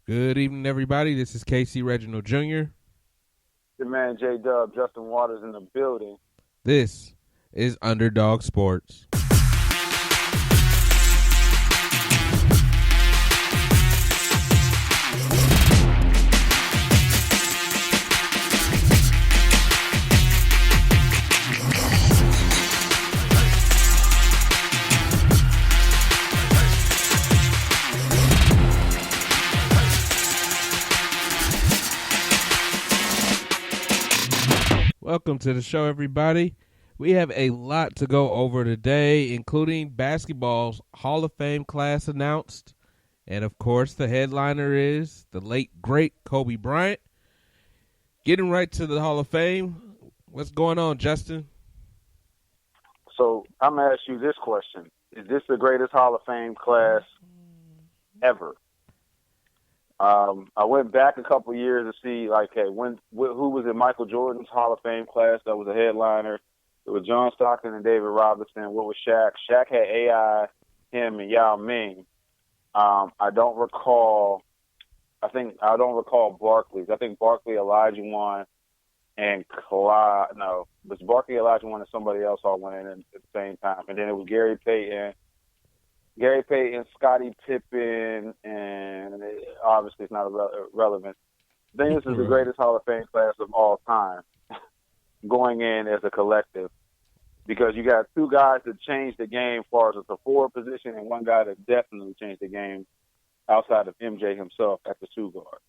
Good evening, everybody. This is Casey Reginald Jr. Your man J-Dub, Justin Waters in the building. This is UnderDawg Sportz. Welcome to the show, everybody. We have a lot to go over today, including basketball's Hall of Fame class announced. And, of course, the headliner is the late, great Kobe Bryant. Getting right to the Hall of Fame, what's going on, Justin? So I'm going to ask you this question. Is this the greatest Hall of Fame class ever? I went back a couple years to see, who was in Michael Jordan's Hall of Fame class that was a headliner. It was John Stockton and David Robinson. What was Shaq? Shaq had AI, him, and Yao Ming. I don't recall Barkley's. I think Barkley, Olajuwon, and Clyde. No, it was Barkley, Olajuwon, and somebody else all went in at the same time. And then it was Gary Payton, Scottie Pippen, and obviously it's not relevant. I think this is the greatest Hall of Fame class of all time, going in as a collective, because you got two guys that changed the game as far as the forward position, and one guy that definitely changed the game outside of MJ himself at the two guard.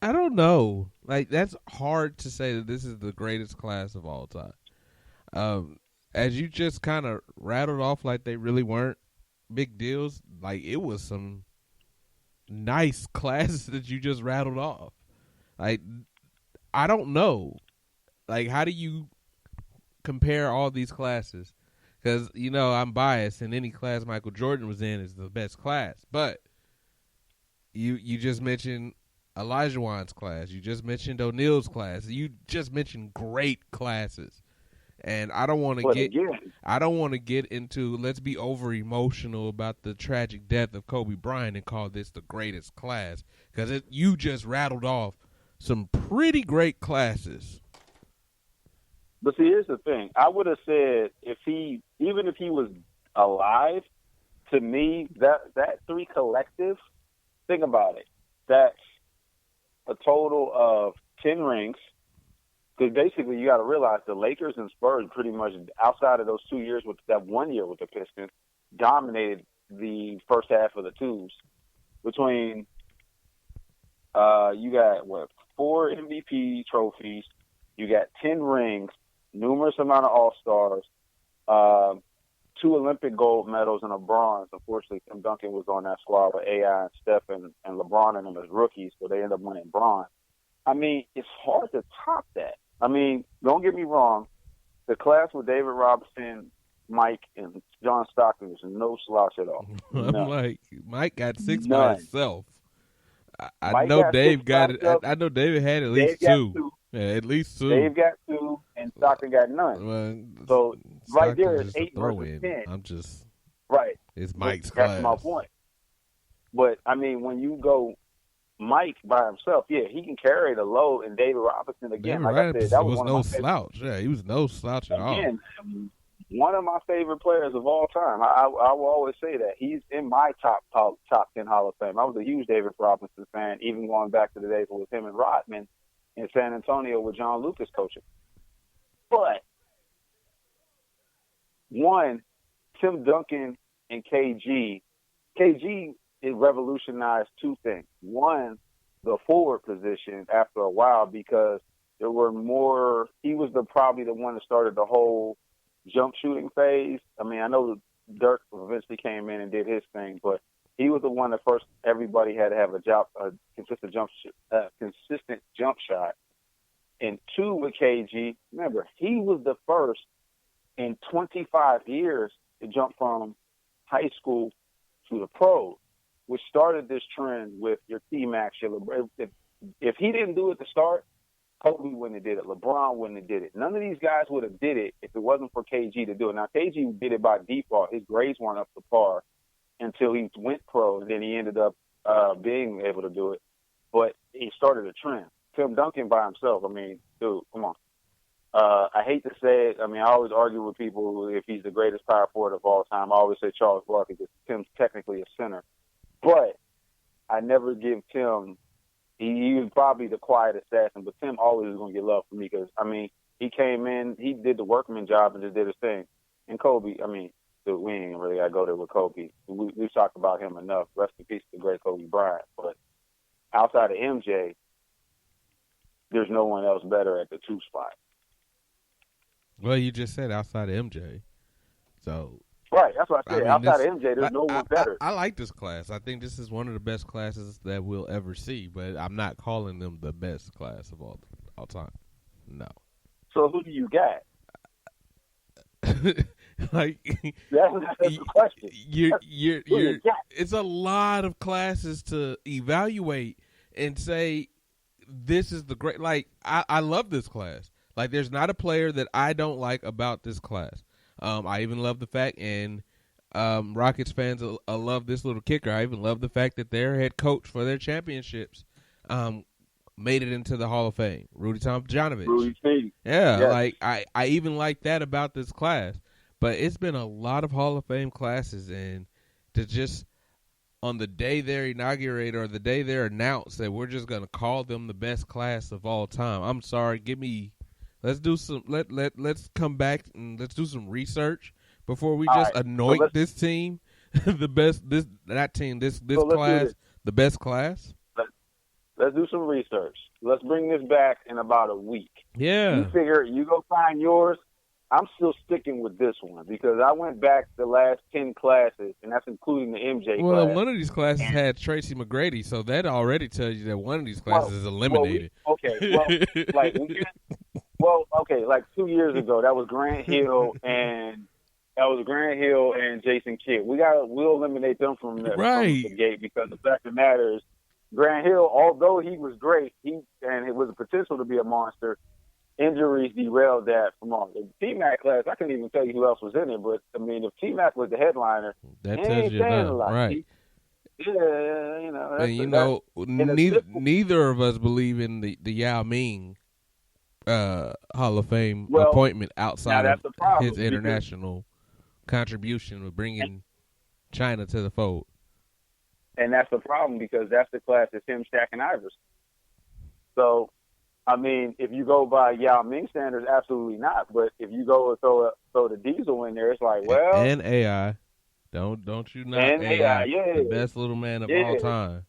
I don't know. That's hard to say that this is the greatest class of all time. As you just kind of rattled off like they really weren't big deals, it was some nice classes that you just rattled off. I don't know. How do you compare all these classes? Because, I'm biased, and any class Michael Jordan was in is the best class. But you just mentioned Olajuwon's class. You just mentioned O'Neal's class. You just mentioned great classes. And I don't want to get into let's be over emotional about the tragic death of Kobe Bryant and call this the greatest class, because you just rattled off some pretty great classes. But see, here's the thing. I would have said even if he was alive, to me, that three collective, think about it. That's a total of 10 rings. Because basically, you got to realize the Lakers and Spurs pretty much, outside of those 2 years, with that 1 year with the Pistons, dominated the first half of the twos. Between, you got, 4 MVP trophies, you got 10 rings, numerous amount of All-Stars, 2 Olympic gold medals and a bronze. Unfortunately, Tim Duncan was on that squad with AI and Steph and LeBron and them as rookies, so they ended up winning bronze. I mean, it's hard to top that. I mean, don't get me wrong. The class with David Robinson, Mike, and John Stockton was no slouch at all. Mike got 6 by himself. I know Dave got it. I know David had at least 2. Yeah, at least 2. Dave got 2, and Stockton got none. Well, so right there is 8 versus versus 10. I'm just right. It's Mike's class. That's my point. But I mean, when you go Mike by himself, yeah, he can carry the load, and David Robinson again. David I said, that was no slouch. Yeah, he was no slouch at all. One of my favorite players of all time. I will always say that he's in my top 10 Hall of Fame. I was a huge David Robinson fan, even going back to the days with him and Rodman in San Antonio with John Lucas coaching. But one, Tim Duncan and KG. It revolutionized 2 things. One, the forward position after a while, because there were more. He was probably the one that started the whole jump shooting phase. I mean, I know Dirk eventually came in and did his thing, but he was the one that first everybody had to have a consistent jump shot. And 2, with KG, remember, he was the first in 25 years to jump from high school to the pros, which started this trend with your T-Max. If he didn't do it to start, Kobe wouldn't have did it. LeBron wouldn't have did it. None of these guys would have did it if it wasn't for KG to do it. Now, KG did it by default. His grades weren't up to par, until he went pro, and then he ended up being able to do it. But he started a trend. Tim Duncan by himself, I mean, dude, come on. I hate to say it. I mean, I always argue with people if he's the greatest power forward of all time. I always say Charles Barkley because Tim's technically a center. But I never give Tim – he was probably the quiet assassin, but Tim always is going to get love from me because, I mean, he came in, he did the workman job and just did his thing. And Kobe, I mean, dude, we ain't really got to go there with Kobe. We've talked about him enough. Rest in peace to the great Kobe Bryant. But outside of MJ, there's no one else better at the 2 spot. Well, you just said outside of MJ. So right, that's what I said. I mean, outside of MJ, there's no one better. I like this class. I think this is one of the best classes that we'll ever see, but I'm not calling them the best class of all time. No. So who do you got? Like that's the question. You're it's a lot of classes to evaluate and say this is the great. Like I love this class. Like, there's not a player that I don't like about this class. I even love the fact, and Rockets fans love this little kicker. I even love the fact that their head coach for their championships made it into the Hall of Fame, Rudy Tomjanovich. Rudy T. Yeah, yes. Like I even like that about this class. But it's been a lot of Hall of Fame classes, and to just on the day they're inaugurated or the day they're announced that we're just going to call them the best class of all time. I'm sorry, let's do some. Let's come back and let's do some research before we just anoint this team the best. This class the best class. Let's do some research. Let's bring this back in about a week. Yeah. You figure you go find yours. I'm still sticking with this one because I went back the last 10 classes, and that's including the MJ class. Well, one of these classes had Tracy McGrady, so that already tells you that one of these classes is eliminated. Like 2 years ago, that was Grant Hill and Jason Kidd. We'll eliminate them from the gate because the fact of the matter is, Grant Hill, although he was great, and it was a potential to be a monster. Injuries derailed that from all. The T-Mac class, I couldn't even tell you who else was in it, but, I mean, if T-Mac was the headliner, that tells you that, right. Neither of us believe in the Yao Ming Hall of Fame appointment outside of his international contribution of bringing China to the fold. And that's the problem because that's the class that's him, Shaq, and Iverson. So, I mean, if you go by Yao Ming standards, absolutely not. But if you go throw the Diesel in there, it's like, well, and AI, don't you knock AI, the best little man of all time.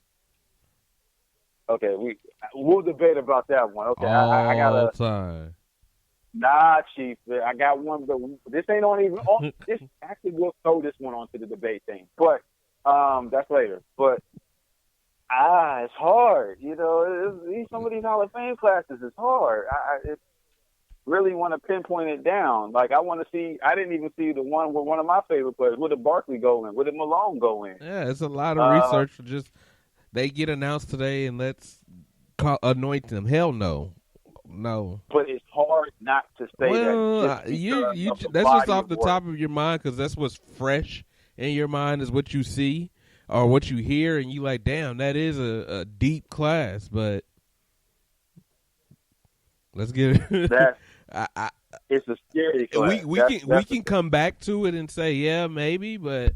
Okay, we'll debate about that one. Okay, I got all time. Nah, Chief, I got one. But this ain't on even. This actually, we'll throw this one onto the debate thing, but that's later. But. It's hard. Some of these Hall of Fame classes is hard. I really want to pinpoint it down. Like, I want to see. I didn't even see the one where one of my favorite players. Where did Barkley go in? Where did Malone go in? Yeah, it's a lot of research for just they get announced today and let's anoint them. Hell no. But it's hard not to say that. That's just off the top of your mind because that's what's fresh in your mind is what you see. Or what you hear, and you like, damn, that is a deep class, but let's get it. It's a scary class. We can come back to it and say, yeah, maybe, but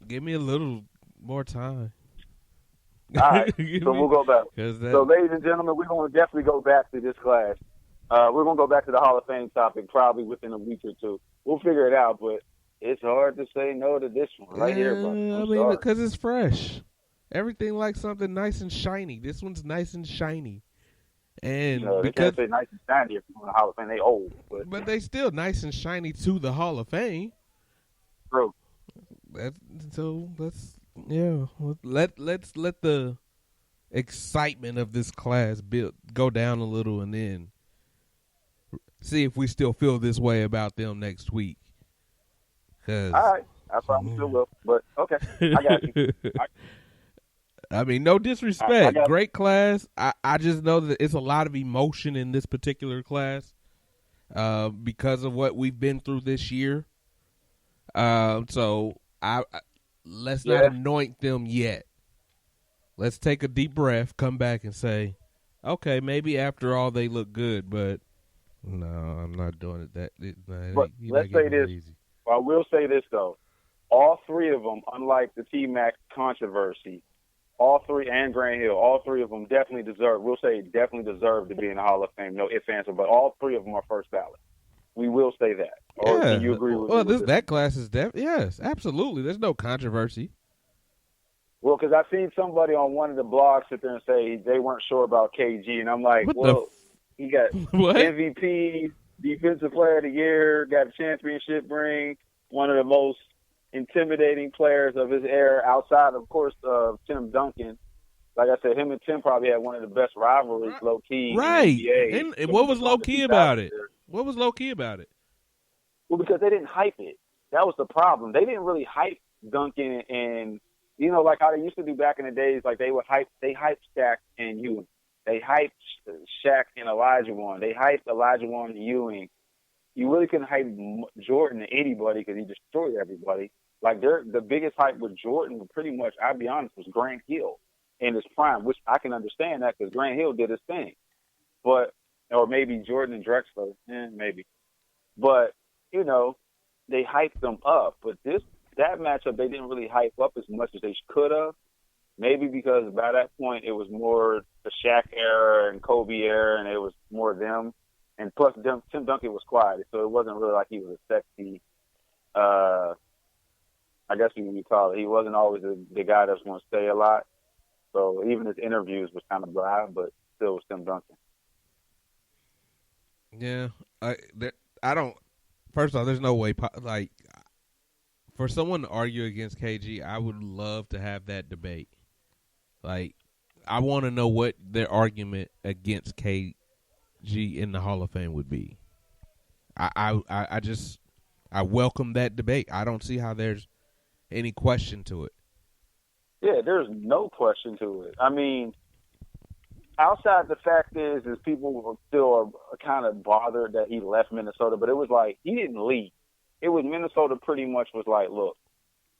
give me a little more time. All right, so we'll go back. So, ladies and gentlemen, we're going to definitely go back to this class. We're going to go back to the Hall of Fame topic probably within a week or two. We'll figure it out, but it's hard to say no to this one right here, bro. Because it's fresh. Everything like something nice and shiny. This one's nice and shiny. And they can't say nice and shiny if you're in the Hall of Fame. They old. But they still nice and shiny to the Hall of Fame. True. Let's let the excitement of this class go down a little and then see if we still feel this way about them next week. All right. I probably still will. But, okay. I got you. I mean, no disrespect. Great class. I just know that it's a lot of emotion in this particular class because of what we've been through this year. So, let's not anoint them yet. Let's take a deep breath, come back and say, okay, maybe after all they look good, but no, I'm not doing it. But let's say this. Easy. I will say this, though. All three of them, unlike the T-Mac controversy, all three, and Grant Hill, all three of them definitely deserve to be in the Hall of Fame. No ifs, ands, but all three of them are first ballot. We will say that. Or do you agree with me? That class is yes, absolutely. There's no controversy. Well, because I've seen somebody on one of the blogs sit there and say they weren't sure about KG, and I'm like, he got MVP, Defensive Player of the Year, got a championship ring, one of the most intimidating players of his era outside, of course, of Tim Duncan. Like I said, him and Tim probably had one of the best rivalries, low-key, right. in the NBA. And what was low-key about it? What was low-key about it? Well, because they didn't hype it. That was the problem. They didn't really hype Duncan and, like how they used to do back in the days, like they hyped Shaq and Ewing. They hyped Shaq and Olajuwon. They hyped Olajuwon and Ewing. You really couldn't hype Jordan to anybody because he destroyed everybody. Like the biggest hype with Jordan, pretty much, I'll be honest, was Grant Hill in his prime, which I can understand that because Grant Hill did his thing. But, or maybe Jordan and Drexler, maybe. But, they hyped them up. But that matchup, they didn't really hype up as much as they could have. Maybe because by that point it was more the Shaq era and Kobe era, and it was more them. And plus, Tim Duncan was quiet, so it wasn't really like he was a sexy. I guess you can call it. He wasn't always the guy that's going to say a lot. So even his interviews was kind of dry, but still was Tim Duncan. Yeah, I don't. First off, there's no way. Like, for someone to argue against KG, I would love to have that debate. Like, I want to know what their argument against KG in the Hall of Fame would be. I welcome that debate. I don't see how there's any question to it. Yeah, there's no question to it. I mean, outside the fact is people still are kind of bothered that he left Minnesota, but it was like he didn't leave. It was Minnesota pretty much was like, look,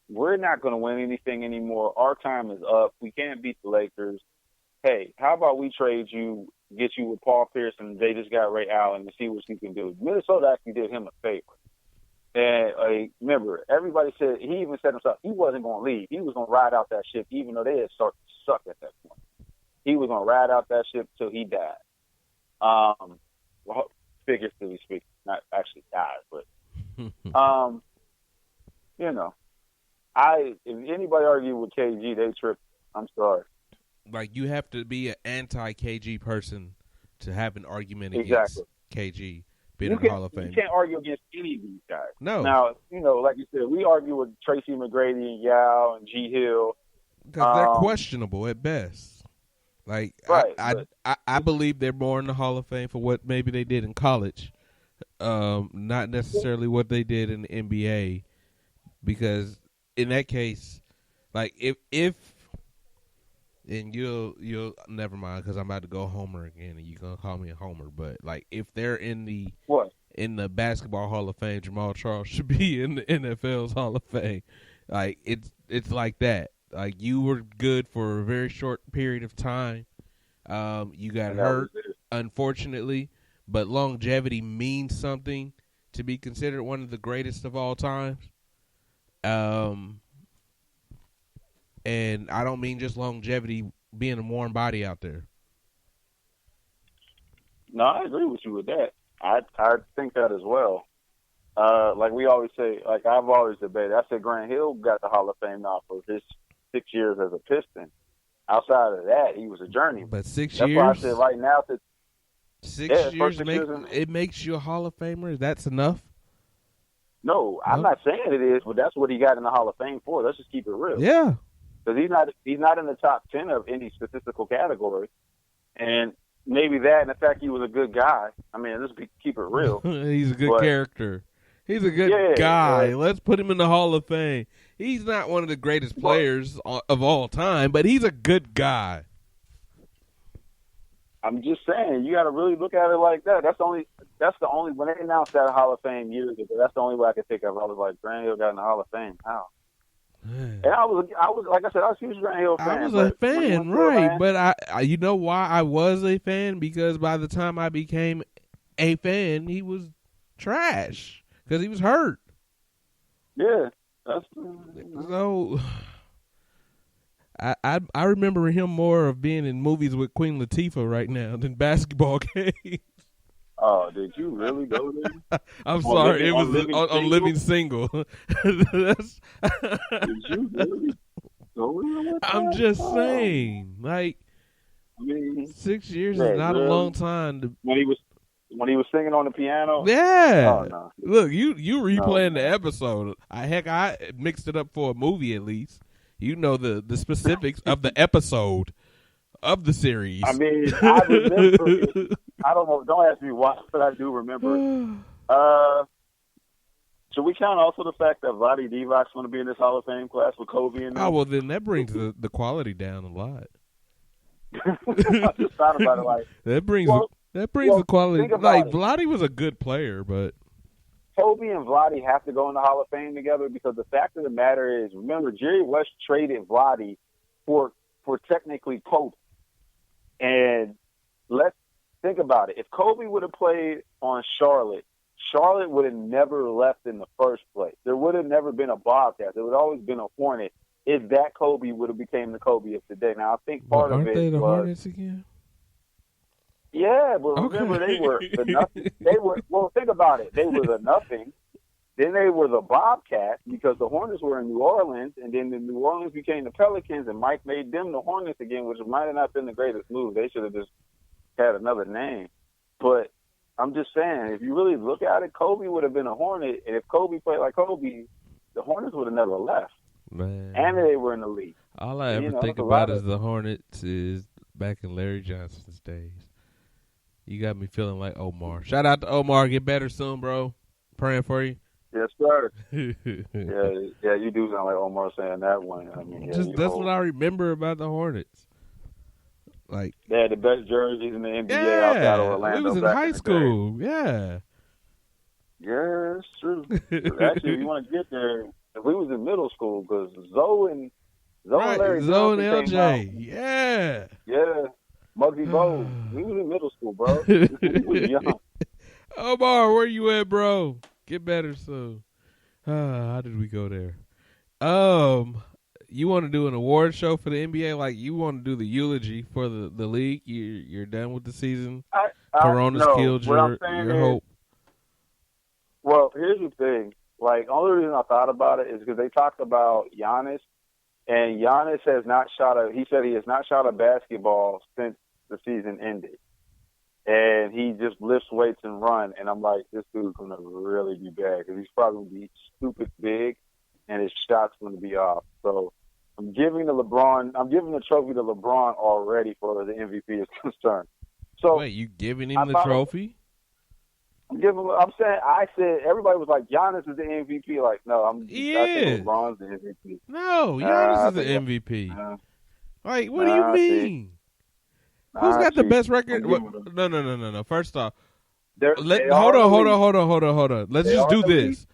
we're not going to win anything anymore. Our time is up. We can't beat the Lakers. Hey, how about we trade you, get you with Paul Pierce, and they just got Ray Allen and see what you can do. Minnesota actually did him a favor. And remember, everybody said, he even said himself, he wasn't going to leave. He was going to ride out that ship, even though they had started to suck at that point. He was going to ride out that ship till he died. Well, figuratively speaking, not actually died, but, if anybody argue with KG, they trip. I'm sorry. Like, you have to be an anti-KG person to have an argument against KG being in the Hall of Fame. You can't argue against any of these guys. No. Now, like you said, we argue with Tracy McGrady and Yao and G. Hill. Because they're questionable at best. Like, right, I believe they're more in the Hall of Fame for what maybe they did in college, not necessarily what they did in the NBA. Because in that case, like, if and you'll never mind because I'm about to go Homer again, and you're gonna call me a Homer. But like, if they're in the Basketball Hall of Fame, Jamal Charles should be in the NFL's Hall of Fame. Like, it's like that. Like, you were good for a very short period of time. You got hurt, unfortunately, but longevity means something to be considered one of the greatest of all times. And I don't mean just longevity, being a warm body out there. No, I agree with you with that. I think that as well. Like we always say, like I've always debated, I said Grant Hill got the Hall of Fame now for his 6 years as a Piston. Outside of that, he was a journeyman. But 6 years? That's why I said right now that 6 years, it makes you a Hall of Famer? That's enough? No, I'm not saying it is, but that's what he got in the Hall of Fame for. Let's just keep it real. Yeah. Because he's not in the top 10 of any statistical category. And maybe that and the fact he was a good guy. I mean, let's keep it real. He's a good character. He's a good guy. Let's put him in the Hall of Fame. He's not one of the greatest players of all time, but he's a good guy. I'm just saying, you got to really look at it like that. That's the only when they announced that Hall of Fame years ago, that's the only way I could think of. I was like, Grant Hill got in the Hall of Fame. How? And I was like I said, I was a huge Grant Hill fan. I was a fan, right? Fan, But I, you know why I was a fan? Because by the time I became a fan, he was trash because he was hurt. Yeah, so. I remember him more of being in movies with Queen Latifah right now than basketball games. Oh, did you really go there? I'm sorry, it was on Living Single. Did you really go there? I'm just saying, like, I mean, 6 years is not a long time. When he was singing on the piano. Yeah. Oh, no. Look, you replaying the episode. I mixed it up for a movie at least. You know the specifics of the episode of the series. I mean, I remember it. I don't know. Don't ask me why, but I do remember it. Should we count also the fact that Vlade Divac's going to be in this Hall of Fame class with Kobe in there? Oh, well, then that brings the quality down a lot. I just thought about it like that brings the quality. Like Vlade was a good player, but Kobe and Vlade have to go in the Hall of Fame together because the fact of the matter is, remember, Jerry West traded Vlade for technically Kobe. And let's think about it. If Kobe would have played on Charlotte would have never left in the first place. There would have never been a Bobcat. There would have always been a Hornet if that Kobe would have became the Kobe of today. Now, I think part of it they the was... Hornets again? Yeah, but remember, they were the nothing. Well, think about it. They were the nothing. Then they were the Bobcats because the Hornets were in New Orleans, and then the New Orleans became the Pelicans, and Mike made them the Hornets again, which might have not been the greatest move. They should have just had another name. But I'm just saying, if you really look at it, Kobe would have been a Hornet, and if Kobe played like Kobe, the Hornets would have never left. Man. And they were in the league. All I ever think about is the Hornets is back in Larry Johnson's days. You got me feeling like Omar. Shout out to Omar. Get better soon, bro. Praying for you. Yes, sir. yeah, you do sound like Omar saying that one. I mean, that's what I remember about the Hornets. Like they had the best jerseys in the NBA outside of Orlando. It was in high school. Yeah. Yeah, it's true. Actually, if you want to get there, if we was in middle school, because Zoe and Larry Zoe Johnson and LJ. Yeah. Muggsy Bogues. We was in middle school, bro. We was young. Omar, where you at, bro? Get better soon. How did we go there? You want to do an award show for the NBA? Like you want to do the eulogy for the league? You're done with the season. Corona's killed your hope. Well, here's the thing. Like, only reason I thought about it is because they talked about Giannis, and Giannis has not he said he has not shot a basketball since the season ended. And he just lifts weights and run. And I'm like, this dude's going to really be bad because he's probably going to be stupid big and his shot's going to be off. So I'm giving the trophy to LeBron already for the MVP is concerned. So wait, you giving him the trophy? I said everybody was like, Giannis is the MVP. Like, no, I think LeBron's the MVP. No, Giannis is the MVP. Like, what do you mean? Who's got the best record? No. First off, hold on. Let's just do this.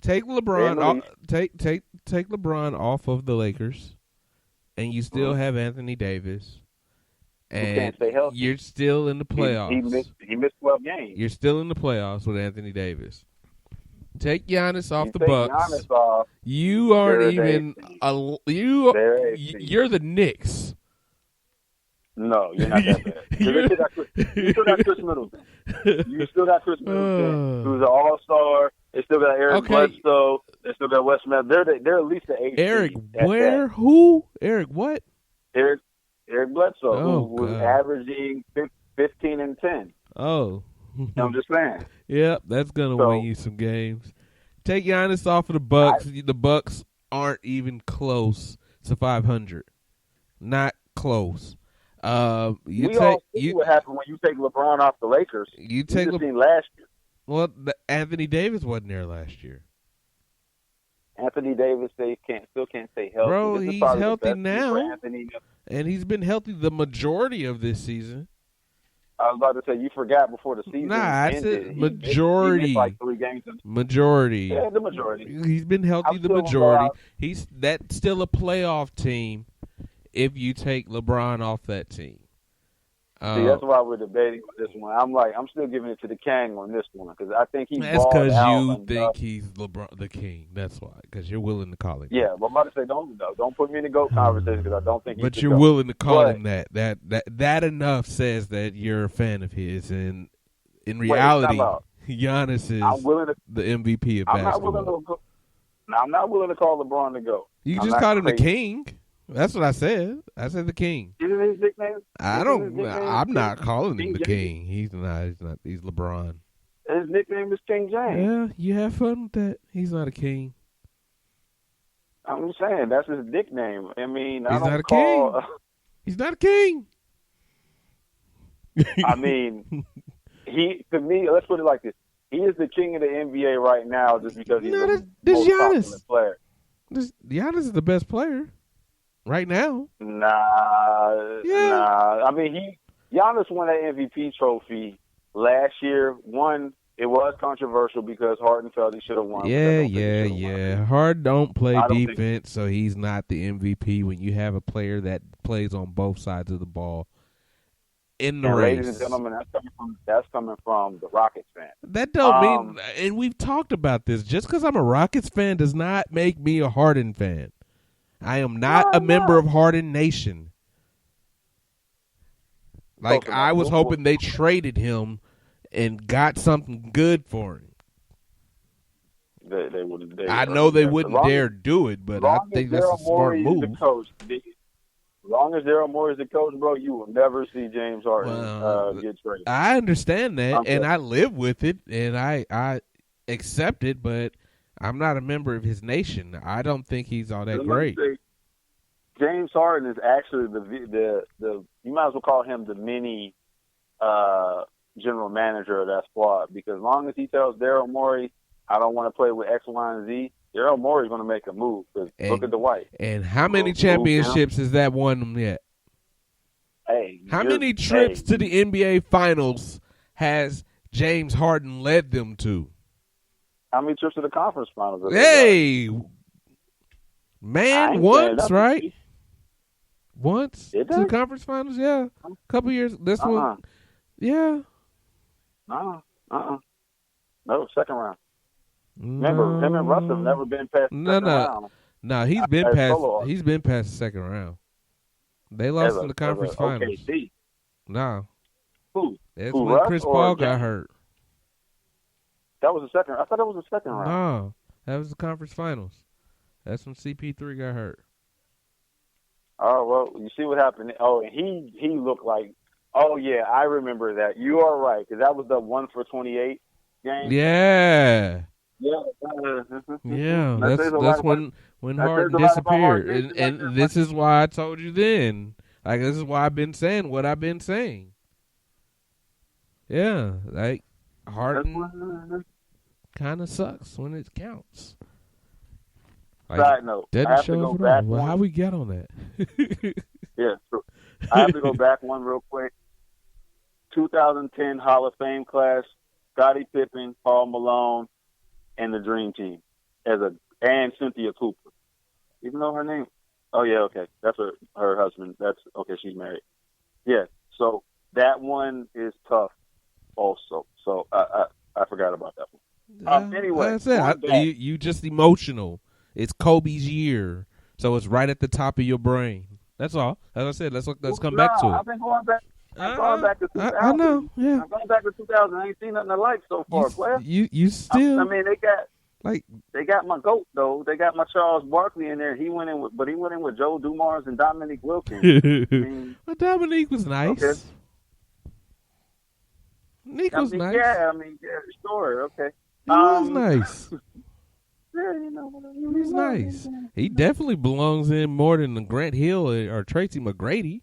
Take LeBron off. Take LeBron off of the Lakers, and you still have Anthony Davis. And you're still in the playoffs. He missed 12 games. You're still in the playoffs with Anthony Davis. Take Giannis off the Bucks. You aren't even. You're the Knicks. No, you're not that bad. You still got Chris Middleton. Who's an all-star. They still got Eric Bledsoe. They still got Wes Matthews. They're at least the 8th. Eric, where? Who? Eric, what? Eric Bledsoe, who was averaging 15 and 10. Oh. I'm just saying. Yep, that's going to win you some games. Take Giannis off of the Bucks. The Bucks aren't even close to 500. Not close. What happened when you take LeBron off the Lakers. You take last year. Well, Anthony Davis wasn't there last year. Anthony Davis, they still can't stay healthy. Bro, he's healthy now, and he's been healthy the majority of this season. I was about to say you forgot before the season Nah, I ended. said He missed majority. like 3 games. Majority. Yeah, the majority. He's been healthy I'm the still gonna go majority. out. That's still a playoff team if you take LeBron off that team. See, that's why we're debating on this one. I'm still giving it to the King on this one because I think he That's balled because out you enough. think he's LeBron the king. That's why, because you're willing to call him. Yeah, but I'm about to say don't put me in the GOAT conversation because I don't think he's But the you're GOAT. willing to call him that. That enough says that you're a fan of his. And in reality, Giannis is the MVP of basketball. I'm not willing to call LeBron the GOAT. You just called him the king. That's what I said. I said the king. Isn't his nickname? I'm not calling him the king. He's not. He's LeBron. His nickname is King James. Yeah, you have fun with that. He's not a king. I'm saying that's his nickname. I mean, he's not a king. He's not a king. I mean, to me, let's put it like this: he is the king of the NBA right now, just because he's the most popular player. Giannis is the best player right now. Nah. I mean, Giannis won that MVP trophy last year. It was controversial because Harden felt he should have won. Yeah. Harden don't play defense, so he's not the MVP when you have a player that plays on both sides of the ball in the race. Ladies and gentlemen, that's coming from the Rockets fan. That don't mean, and we've talked about this, just because I'm a Rockets fan does not make me a Harden fan. I am not a member of Harden Nation. Like, I was hoping they traded him and got something good for him. They wouldn't dare. I know they wouldn't dare do it, but I think that's a smart move. As long as Daryl Morey is the coach, bro, you will never see James Harden get traded. I understand that, and I live with it, and I accept it, but I'm not a member of his nation. I don't think he's all that great. James Harden is actually the you might as well call him the mini general manager of that squad, because as long as he tells Daryl Morey, I don't want to play with X, Y, and Z, Daryl Morey's going to make a move. Look at the White. And how many championships has that won them yet? Hey, how many trips to the NBA Finals has James Harden led them to? How many trips to the conference finals? Once, right? Once to the conference finals, yeah. A couple years. This one, yeah. No, second round. Remember, him and Russ have never been past the second round. No, he's been past. He's been past the second round. They lost in the conference finals. OKC. No. Who? That's when Chris Paul got hurt. That was the second. I thought it was the second round. No, that was the conference finals. That's when CP3 got hurt. Oh, well, you see what happened. Oh, and he looked like. Oh yeah, I remember that. You are right, because that was the 1 for 28 game. Yeah. Yeah. That's when Harden disappeared, and this is why I told you then. Like, this is why I've been saying what I've been saying. Yeah, like Harden kind of sucks when it counts. Like, side note, I have to go back. Well, how we get on that? Yeah, true. I have to go back one real quick. 2010 Hall of Fame class: Scottie Pippen, Paul Malone, and the Dream Team, and Cynthia Cooper. Even though her name, oh yeah, okay, that's her husband. That's okay, she's married. Yeah, so that one is tough, also. So I forgot about that one. Anyway, like I said, you just emotional. It's Kobe's year, so it's right at the top of your brain. That's all. As I said, let's come back to it. I've been going back. I'm going back to 2000. I know, yeah. I'm going back to 2000. I ain't seen nothing I like so far, player. You still. I mean, they got my GOAT though. They got my Charles Barkley in there. He went in with Joe Dumars and Dominique Wilkins. Well, Dominique was nice. Okay. Nick was nice. Yeah, sure, okay. He was nice. Yeah, he's nice. He definitely belongs in more than Grant Hill or Tracy McGrady.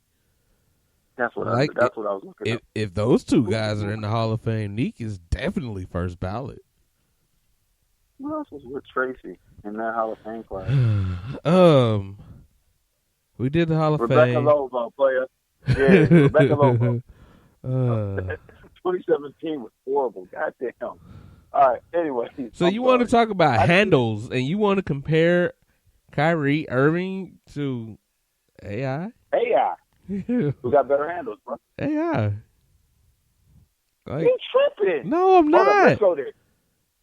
That's what I was looking at. If those two guys are in the Hall of Fame, Nick is definitely first ballot. Who else was with Tracy in that Hall of Fame class? We did the Hall of Rebecca Fame. Lobo, player. Yeah, Rebecca Lobo. 2017 was horrible. Goddamn. All right. Anyway. So you want to talk about handles, and you want to compare Kyrie Irving to AI? AI. Who got better handles, bro? AI. Like, You tripping? No, I'm not. Let's go there.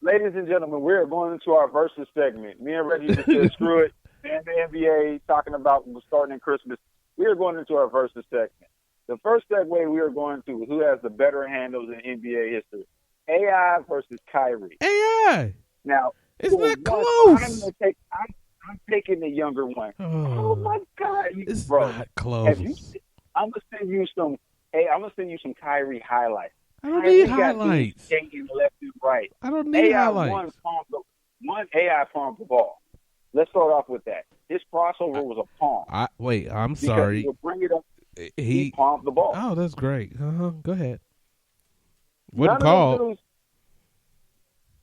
Ladies and gentlemen, we're going into our versus segment. Me and Reggie just said, screw it. And the NBA talking about starting in Christmas. We are going into our versus segment. The first segue we are going to is who has the better handles in NBA history. AI versus Kyrie. AI. Now, it's not close. I'm taking the younger one. Oh my God, it's bro! Not close. I'm gonna send you some. Hey, I'm gonna send you some Kyrie highlights. I don't need highlights. Skating left and right. I don't need highlights. One AI palmed the ball. Let's start off with that. His crossover was a palm. I'm sorry. He'll bring it up. He palmed the ball. Oh, that's great. Go ahead. Wasn't called.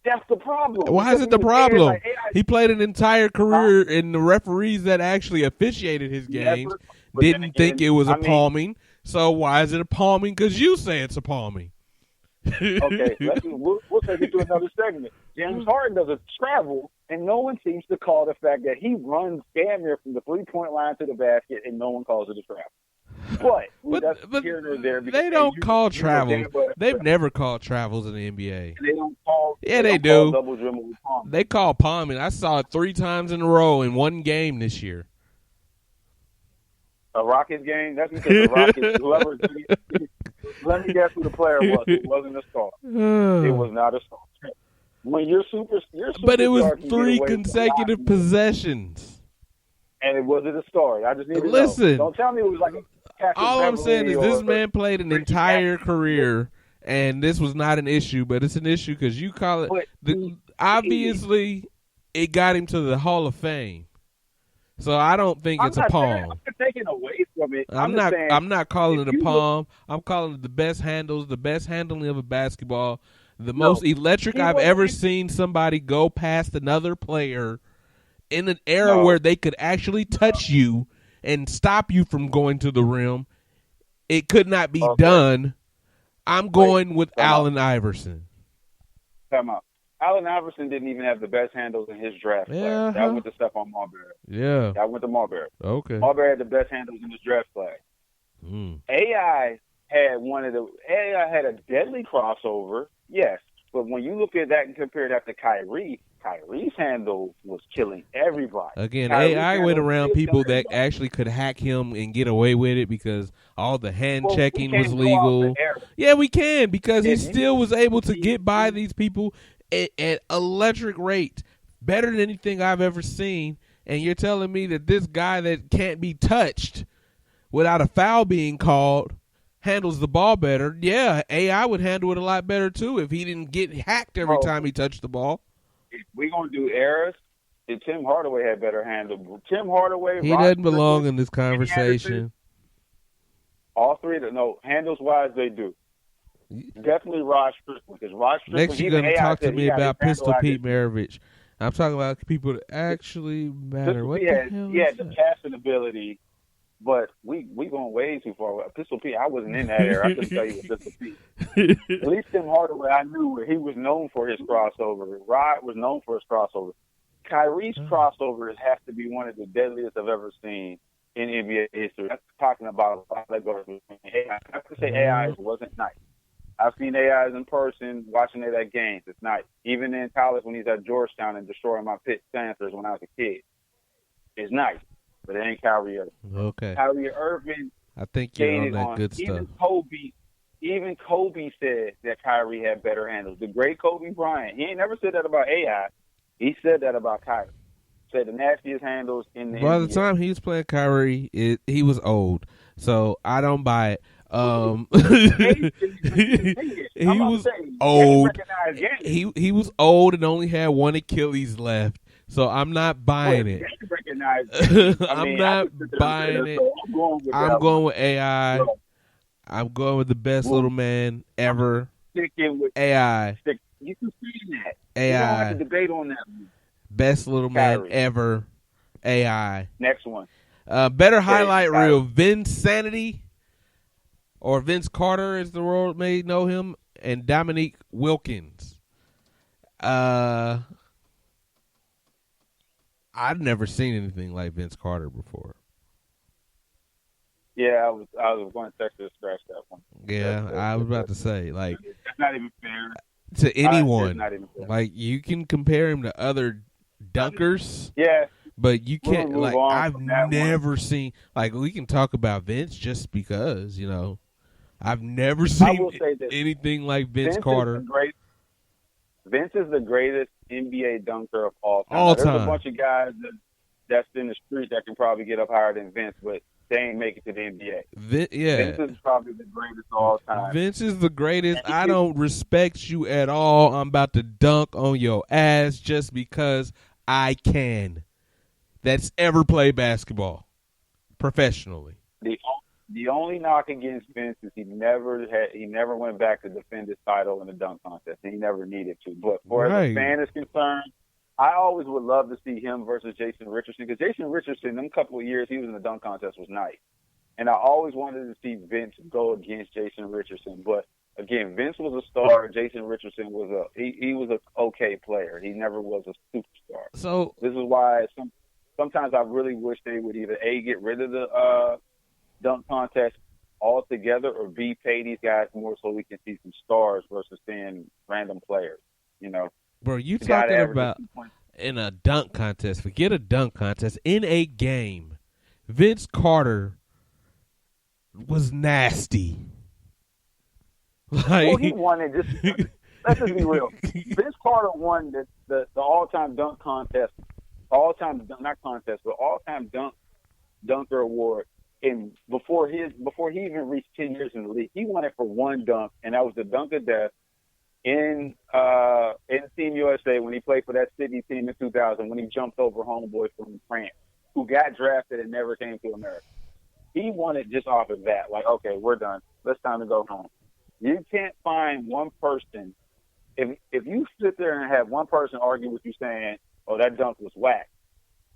That's the problem. Why is it the problem? He played an entire career, and the referees that actually officiated his games didn't think it was a palming. So why is it a palming? Because you say it's a palming. Okay, we'll take it to another segment. James Harden does a travel, and no one seems to call the fact that he runs damn near from the 3-point line to the basket, and no one calls it a travel. But that's here or there. They don't call travels. They've never called travels in the NBA. They don't call. Yeah, they do. Double dribble with palming. They call palming. I saw it 3 times in a row in one game this year. A Rockets game? That's because the Rockets, whoever. Let me guess who the player was. It wasn't a star. It was not a star. When you're super, but it was 3 consecutive possessions. And it wasn't a star. I just need to listen. Know. Don't tell me it was like a. All I'm saying is this man played an entire career, and this was not an issue, but it's an issue because you call it. Obviously, it got him to the Hall of Fame, so I don't think it's a palm. I'm not taking away from it. I'm not calling it a palm. I'm calling it the best handles, the best handling of a basketball, the most electric I've ever seen somebody go past another player in an era where they could actually touch you and stop you from going to the rim. It could not be done. I'm going with Allen Iverson. Time out. Allen Iverson didn't even have the best handles in his draft class. That went to Stephon Marbury. Yeah. That went to Marbury. Okay. Marbury had the best handles in his draft class. AI had a deadly crossover, yes. But when you look at that and compare that to Kyrie's handle was killing everybody. Again, AI went around people that actually could hack him and get away with it because all the hand checking was legal. Yeah, we can because he still was able to get by these people at electric rate, better than anything I've ever seen. And you're telling me that this guy that can't be touched without a foul being called handles the ball better? Yeah, AI would handle it a lot better too if he didn't get hacked every time he touched the ball. If we're going to do eras, Tim Hardaway had better handle. Tim Hardaway. He doesn't belong in this conversation. All three, handles-wise, they do. Definitely Rod Strickland. Because Rod Strickland, next you're going to talk to me about Pistol Pete Maravich. I'm talking about people that actually matter. What the hell he had the passing ability, but we going way too far. Pistol Pete, I wasn't in that era. I couldn't tell you what Pistol Pete. At least Tim Hardaway, I knew where he was known for his crossover. Rod was known for his crossover. Kyrie's crossover has to be one of the deadliest I've ever seen in NBA history. That's talking about a lot that goes with AI. I have to say AI wasn't nice. I've seen AIs in person, watching it at games. It's nice. Even in college when he's at Georgetown and destroying my Pitt Panthers when I was a kid. It's nice, but it ain't Kyrie Irving. Okay. Kyrie Irving. I think you're on that good stuff. Even Kobe said that Kyrie had better handles. The great Kobe Bryant. He ain't never said that about AI. He said that about Kyrie. Said the nastiest handles in the NBA. By the time he was playing Kyrie, he was old. So I don't buy it. He was old. He was old and only had one Achilles left. So I'm not buying it. I'm not buying it. I'm going with AI. I'm going with the best little man ever. AI. You can see that. AI. You don't have to debate on that one. Best little man ever. AI. Next one. Better highlight reel, Vinsanity or Vince Carter, as the world may know him, and Dominique Wilkins. I've never seen anything like Vince Carter before. Yeah, I was going to text you to scratch that one. Yeah, I was about to say, like, that's not even fair to anyone. It's not even fair. Like, you can compare him to other dunkers. Yeah. But you can't, like, I've never seen, like, we can talk about Vince just because, you know, I've never seen anything like Vince Carter. Vince is the greatest NBA dunker of all time. All There's time. a bunch of guys that's in the street that can probably get up higher than Vince, but they ain't make it to the NBA. Vince is probably the greatest of all time. Vince is the greatest. I don't respect you at all. I'm about to dunk on your ass just because I can. That's ever played basketball professionally. The only knock against Vince is he never went back to defend his title in the dunk contest, and he never needed to. But as a fan is concerned, I always would love to see him versus Jason Richardson, because Jason Richardson, them couple of years he was in the dunk contest, was nice. And I always wanted to see Vince go against Jason Richardson. But again, Vince was a star. Jason Richardson was he was an okay player. He never was a superstar. So this is why sometimes I really wish they would either A, get rid of the dunk contest altogether, or B, pay these guys more so we can see some stars versus seeing random players, you know. Bro, you talking about in a dunk contest. Forget a dunk contest. In a game, Vince Carter was nasty. Like, he won it. Let's just be real. Vince Carter won the all-time dunk contest, all-time dunker award. And before he even reached 10 years in the league, he won it for one dunk, and that was the dunk of death in Team USA when he played for that Sydney team in 2000, when he jumped over homeboy from France who got drafted and never came to America. He won it just off of that. Like, okay, we're done. It's time to go home. You can't find one person. If you sit there and have one person argue with you saying, "Oh, that dunk was whack,"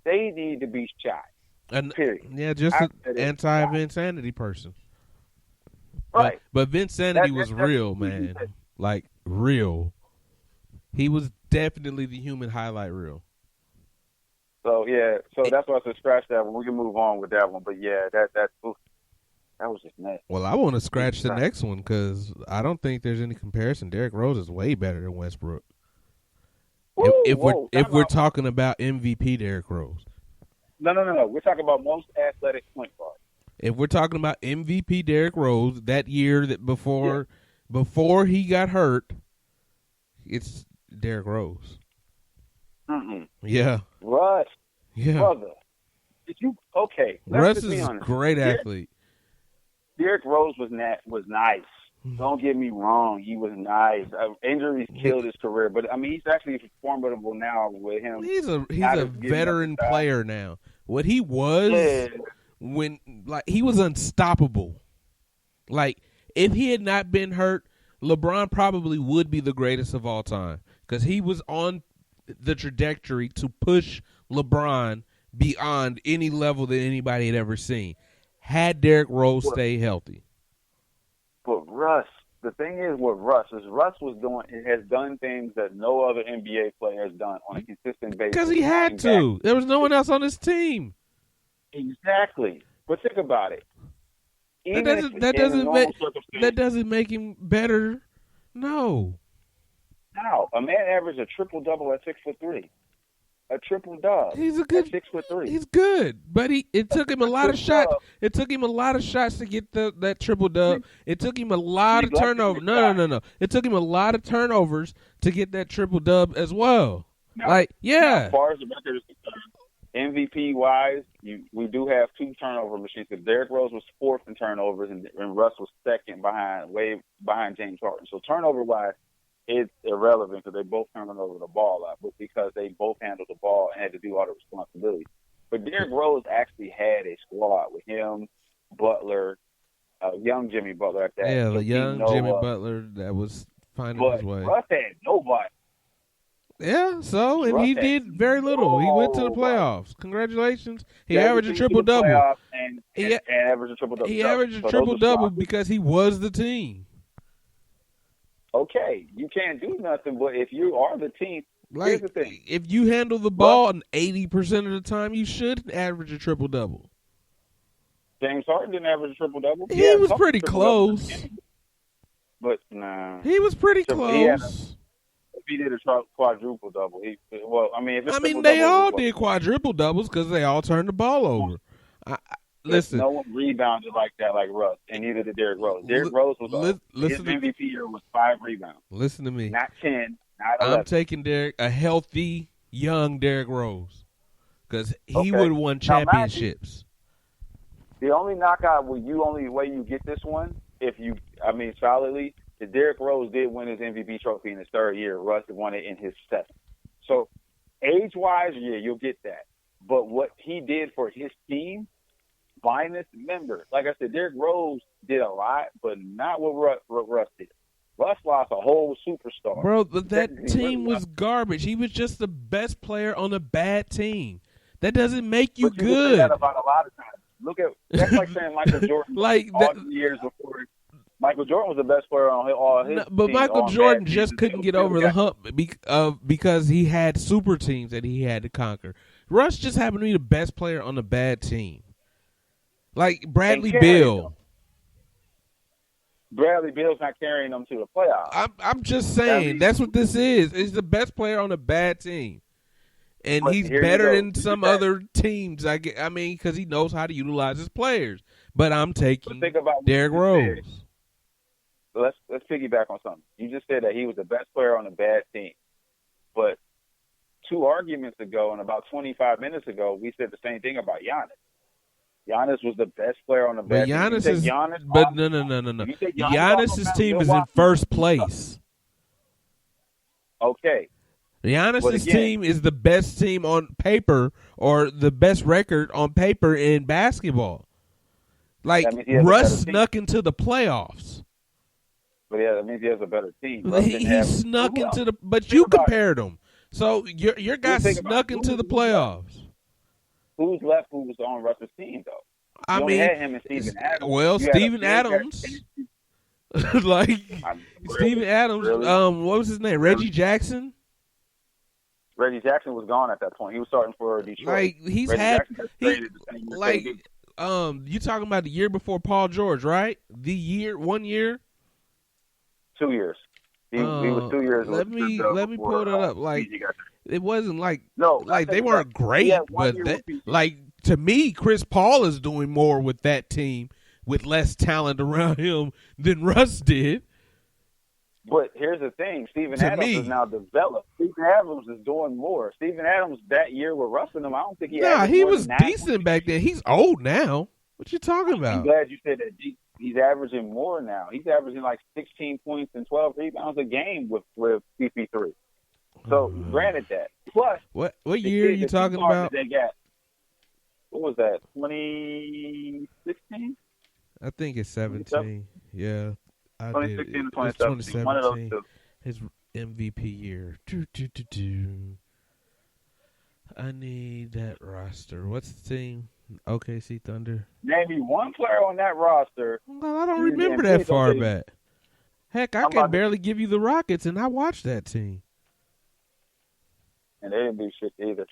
they need to be shot. Period. Yeah, just an anti-Vinsanity person. Right. But Vinsanity was real, man. Like, real. He was definitely the human highlight reel. So, yeah. So that's why I said scratch that one. We can move on with that one. But, yeah, that was just nasty. Well, I want to scratch the next one because I don't think there's any comparison. Derrick Rose is way better than Westbrook. If we're talking about MVP Derrick Rose. No. We're talking about most athletic point guard. If we're talking about MVP Derrick Rose, that year that before he got hurt, it's Derrick Rose. Yeah. Russ. Yeah. Brother. Okay. Russ is a great athlete. Derrick Rose was nice. Don't get me wrong. He was nice. Injuries killed his career, but I mean, he's actually formidable now with him. He's a veteran player now. What he was when, like, he was unstoppable. Like, if he had not been hurt, LeBron probably would be the greatest of all time because he was on the trajectory to push LeBron beyond any level that anybody had ever seen. Had Derrick Rose stayed healthy. But Russ, the thing is with Russ has done things that no other NBA player has done on a consistent basis. Because he had to. There was no one else on his team. Exactly. But think about it. That doesn't make him better. No. Now, a man averaged a triple-double at 6'3". A triple-double. He's a good 6'3". He's good, but it took him a lot of shots. It took him a lot of shots to get that triple-double. It took him a lot of turnovers. No. It took him a lot of turnovers to get that triple-double as well. Now, as far as the record is concerned, MVP-wise, we do have two turnover machines. Derrick Rose was fourth in turnovers, and Russ was second way behind James Harden. So turnover-wise, it's irrelevant because they both turned over the ball a lot, but because they both handled the ball and had to do all the responsibilities. But Derrick Rose actually had a squad with him, Butler, young Jimmy Butler at that. Yeah, the young Jimmy Butler that was finding his way. Russ had nobody. Yeah, so, and he did very little. He went to the playoffs. Congratulations. He averaged a triple-double. and averaged a triple-double. He averaged a triple-double because he was the team. Okay, you can't do nothing, but if you are the team, here's the thing. If you handle the ball 80% of the time, you should average a triple-double. James Harden didn't average a triple-double. He was pretty close. But, nah. He was pretty close. If he did a quadruple-double, they all did quadruple-doubles because they all turned the ball over. Listen. No one rebounded like that like Russ, and neither did Derrick Rose. Derrick Rose was his MVP year was 5 rebounds. Listen to me. Not 10, not 11. I'm taking a healthy, young Derrick Rose because he would have won championships. The only knockout way you get this one, solidly, is Derrick Rose did win his MVP trophy in his 3rd year. Russ won it in his 7th. So, age-wise, yeah, you'll get that. But what he did for his team, remember, like I said, Derrick Rose did a lot, but not what Russ did. Russ lost a whole superstar. Bro, but that team was garbage. He was just the best player on a bad team. That doesn't make you good. You say that about a lot of times. That's like saying Michael Jordan all the years before. Michael Jordan was the best player on all his but teams, Michael Jordan just couldn't get over the hump because he had super teams that he had to conquer. Russ just happened to be the best player on a bad team. Like Bradley Beal. Bradley Beal's not carrying them to the playoffs. I'm just saying that's what this is. He's the best player on a bad team, and he's better than some other teams. Because he knows how to utilize his players. But I'm taking Derrick Rose. Let's piggyback on something. You just said that he was the best player on a bad team, but 2 arguments ago and about 25 minutes ago, we said the same thing about Giannis. Giannis was the best player on the bad team. No. Giannis's team is in first place. Okay. Giannis's team is the best team on paper or the best record on paper in basketball. Like, Russ snuck into the playoffs. But yeah, that means he has a better team. He snuck into the – but you compared them. So your guy snuck into the playoffs. Who's left who was on Russ's team, though? You had him and Steven Adams. Well, Steven Adams. Steven Adams, really? What was his name? Reggie Jackson? Reggie Jackson was gone at that point. He was starting for Detroit. You talking about the year before Paul George, right? 1 year? 2 years. He was 2 years. Let me pull it up. It wasn't they weren't great, but to me, Chris Paul is doing more with that team with less talent around him than Russ did. But here's the thing: Steven Adams is now developed. Steven Adams is doing more. Steven Adams that year with Russ and them, I don't think he. Nah, he was decent back then. He's old now. What you talking about? I'm glad you said that. He's averaging more now. He's averaging 16 points and 12 rebounds a game with CP3. So granted that. Plus, what year are you talking about? They got, what was that? 2016? I think it's 17. Yeah. 2016 and 2017. One of those two. His MVP year. I need that roster. What's the team? OKC Thunder. Name me one player on that roster. Well, I don't remember that far back. Heck, I can barely give you the Rockets, and I watched that team. And they didn't do shit either.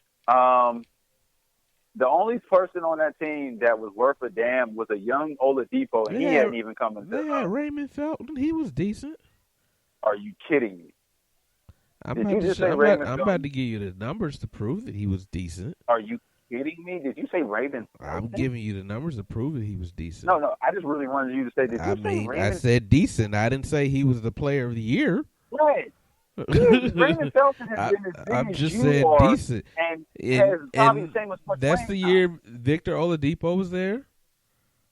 The only person on that team that was worth a damn was a young Oladipo, and he hadn't even come into. Yeah, Raymond Felton. He was decent. Are you kidding me? I'm about to give you the numbers to prove that he was decent. Are you kidding me? Did you say Raymond Felton? I'm giving you the numbers to prove that he was decent. No. I just really wanted you to say, did you say Raymond? I said decent. I didn't say he was the player of the year. Right. Raymond Felton has been as big I'm as just you saying are, decent. And has probably the same as much. That's the year Victor Oladipo was there.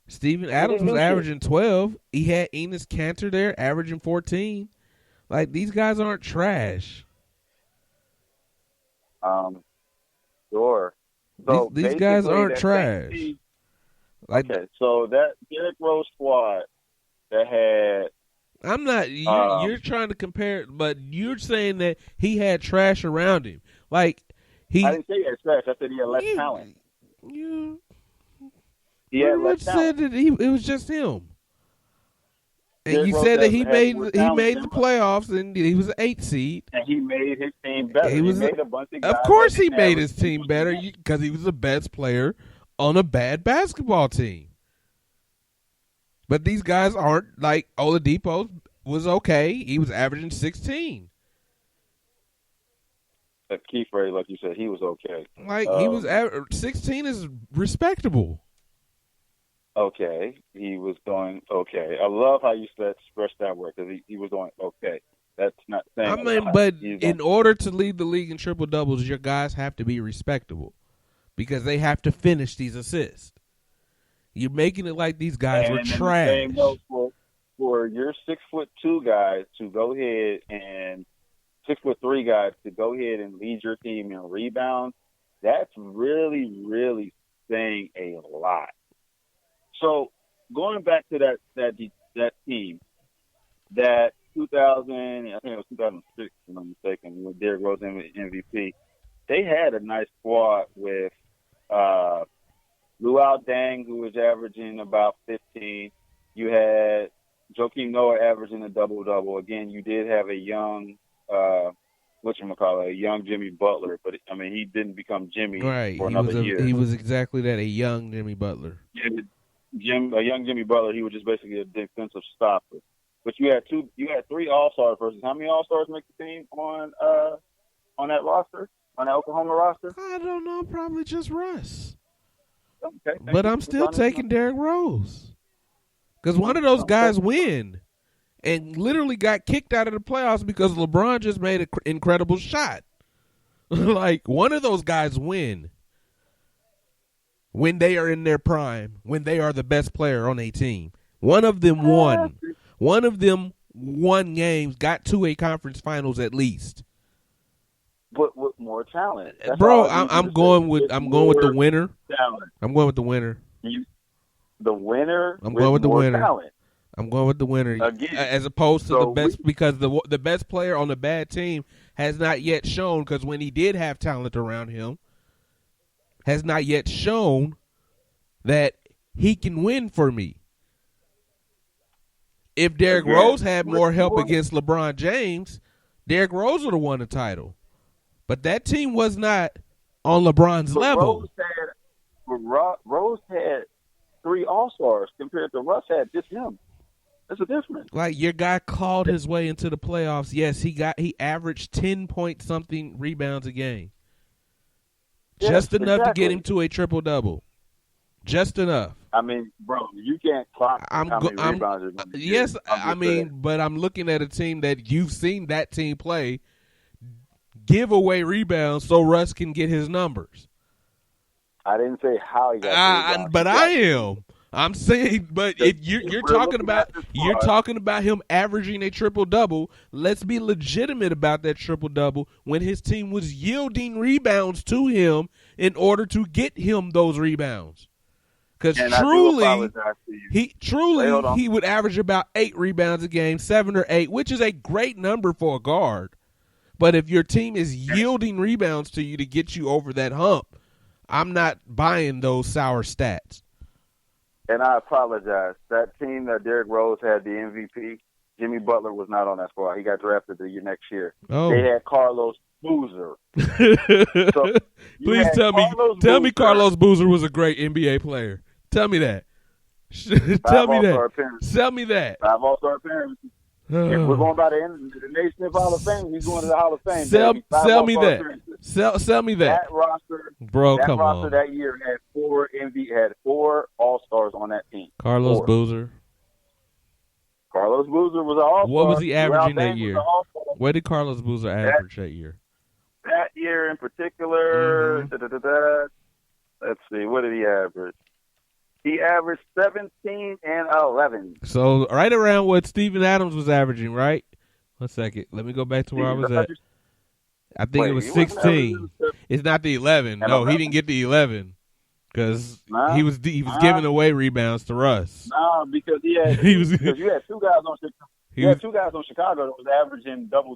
Steven Adams was averaging 12. He had Enes Kanter there, averaging 14. These guys aren't trash. Sure. So these guys aren't trash. Okay, so that Derrick Rose squad that had. I'm not. You're trying to compare, but you're saying that he had trash around him. I didn't say he had trash. I said he had less talent. He had Pretty less much said talent. that it was just him. And Derrick you Rose said that he had made more he talent made than the Russ, playoffs and he was an 8 seed. and he made his team better. He He was, made a bunch of of guys course, that he didn't made average his team 2 better points. because he was the best player on a bad basketball team. But these guys aren't like Oladipo was okay. He was averaging 16. A key phrase, like you said, he was okay. Like he was 16 is respectable. Okay, he was doing okay. I love how you said express that word because he was doing okay. That's not saying. I mean, but in order to lead the league in triple doubles, your guys have to be respectable because they have to finish these assists. You're making it like these guys were trash. The same goes for your 6'2" guys to go ahead and 6'3" guys to go ahead and lead your team in rebounds. That's really, really saying a lot. So going back to that team, that 2000, I think it was 2006, if I'm mistaken, when Derrick Rose MVP, they had a nice squad with Luol Deng, who was averaging about 15. You had Joakim Noah averaging a double-double. Again, you did have a young, a young Jimmy Butler, but I mean, he didn't become Jimmy for another year. He was exactly that, a young Jimmy Butler. Yeah, a young Jimmy Butler, he was just basically a defensive stopper. But you had 3 All-Stars versus how many All-Stars make the team on that roster, on that Oklahoma roster? I don't know, probably just Russ. Okay, but I'm still taking Derrick Rose because one of those guys win and literally got kicked out of the playoffs because LeBron just made an incredible shot. Like one of those guys win when they are in their prime, when they are the best player on a team. One of them won. One of them won games, got to a conference finals at least. But with more talent, bro. I'm going with the winner. Talent. I'm going with the winner. The winner. I'm going with the winner. Talent. I'm going with the winner again, as opposed to the best because the best player on the bad team has not yet shown because when he did have talent around him, has not yet shown that he can win for me. If Derrick Rose had more help against LeBron James, Derrick Rose would have won the title. But that team was not on LeBron's level. Rose had 3 All-Stars compared to Russ had just him. That's a difference. Like your guy clawed his way into the playoffs. Yes, he averaged 10-point-something rebounds a game. Yes, just enough to get him to a triple-double. Just enough. I mean, bro, you can't clock how many rebounds you're yes, but I'm looking at a team that you've seen that team play give away rebounds so Russ can get his numbers. I didn't say how he got rebounds. But I am. I'm saying, but if you're talking about him averaging a triple double, let's be legitimate about that triple double when his team was yielding rebounds to him in order to get him those rebounds. Because he would average about 8 rebounds a game, 7 or 8, which is a great number for a guard. But if your team is yielding rebounds to you to get you over that hump, I'm not buying those sour stats. And I apologize. That team that Derrick Rose had the MVP, Jimmy Butler was not on that squad. He got drafted the next year. Oh. They had Carlos Boozer. So please tell me Carlos Boozer was a great NBA player. Tell me that. Tell me that. 5 All-Star appearances. If we're going by the Naismith Hall of Fame, he's going to the Hall of Fame. Sell me that. Sell me that. That roster, bro, come on. That year had 4 All-Stars on that team. Carlos Boozer. Carlos Boozer was an All-Star. What was he averaging that year? What did Carlos Boozer average that year? That year in particular, let's see, what did he average? He averaged 17 and 11. So right around what Steven Adams was averaging, right? 1 second. Let me go back to where I was at. I think it was 16. It's not the 11. No, he didn't get the 11 because he was giving away rebounds to Russ. No, because because you had 2 guys on Chicago. You had 2 guys on Chicago that was averaging double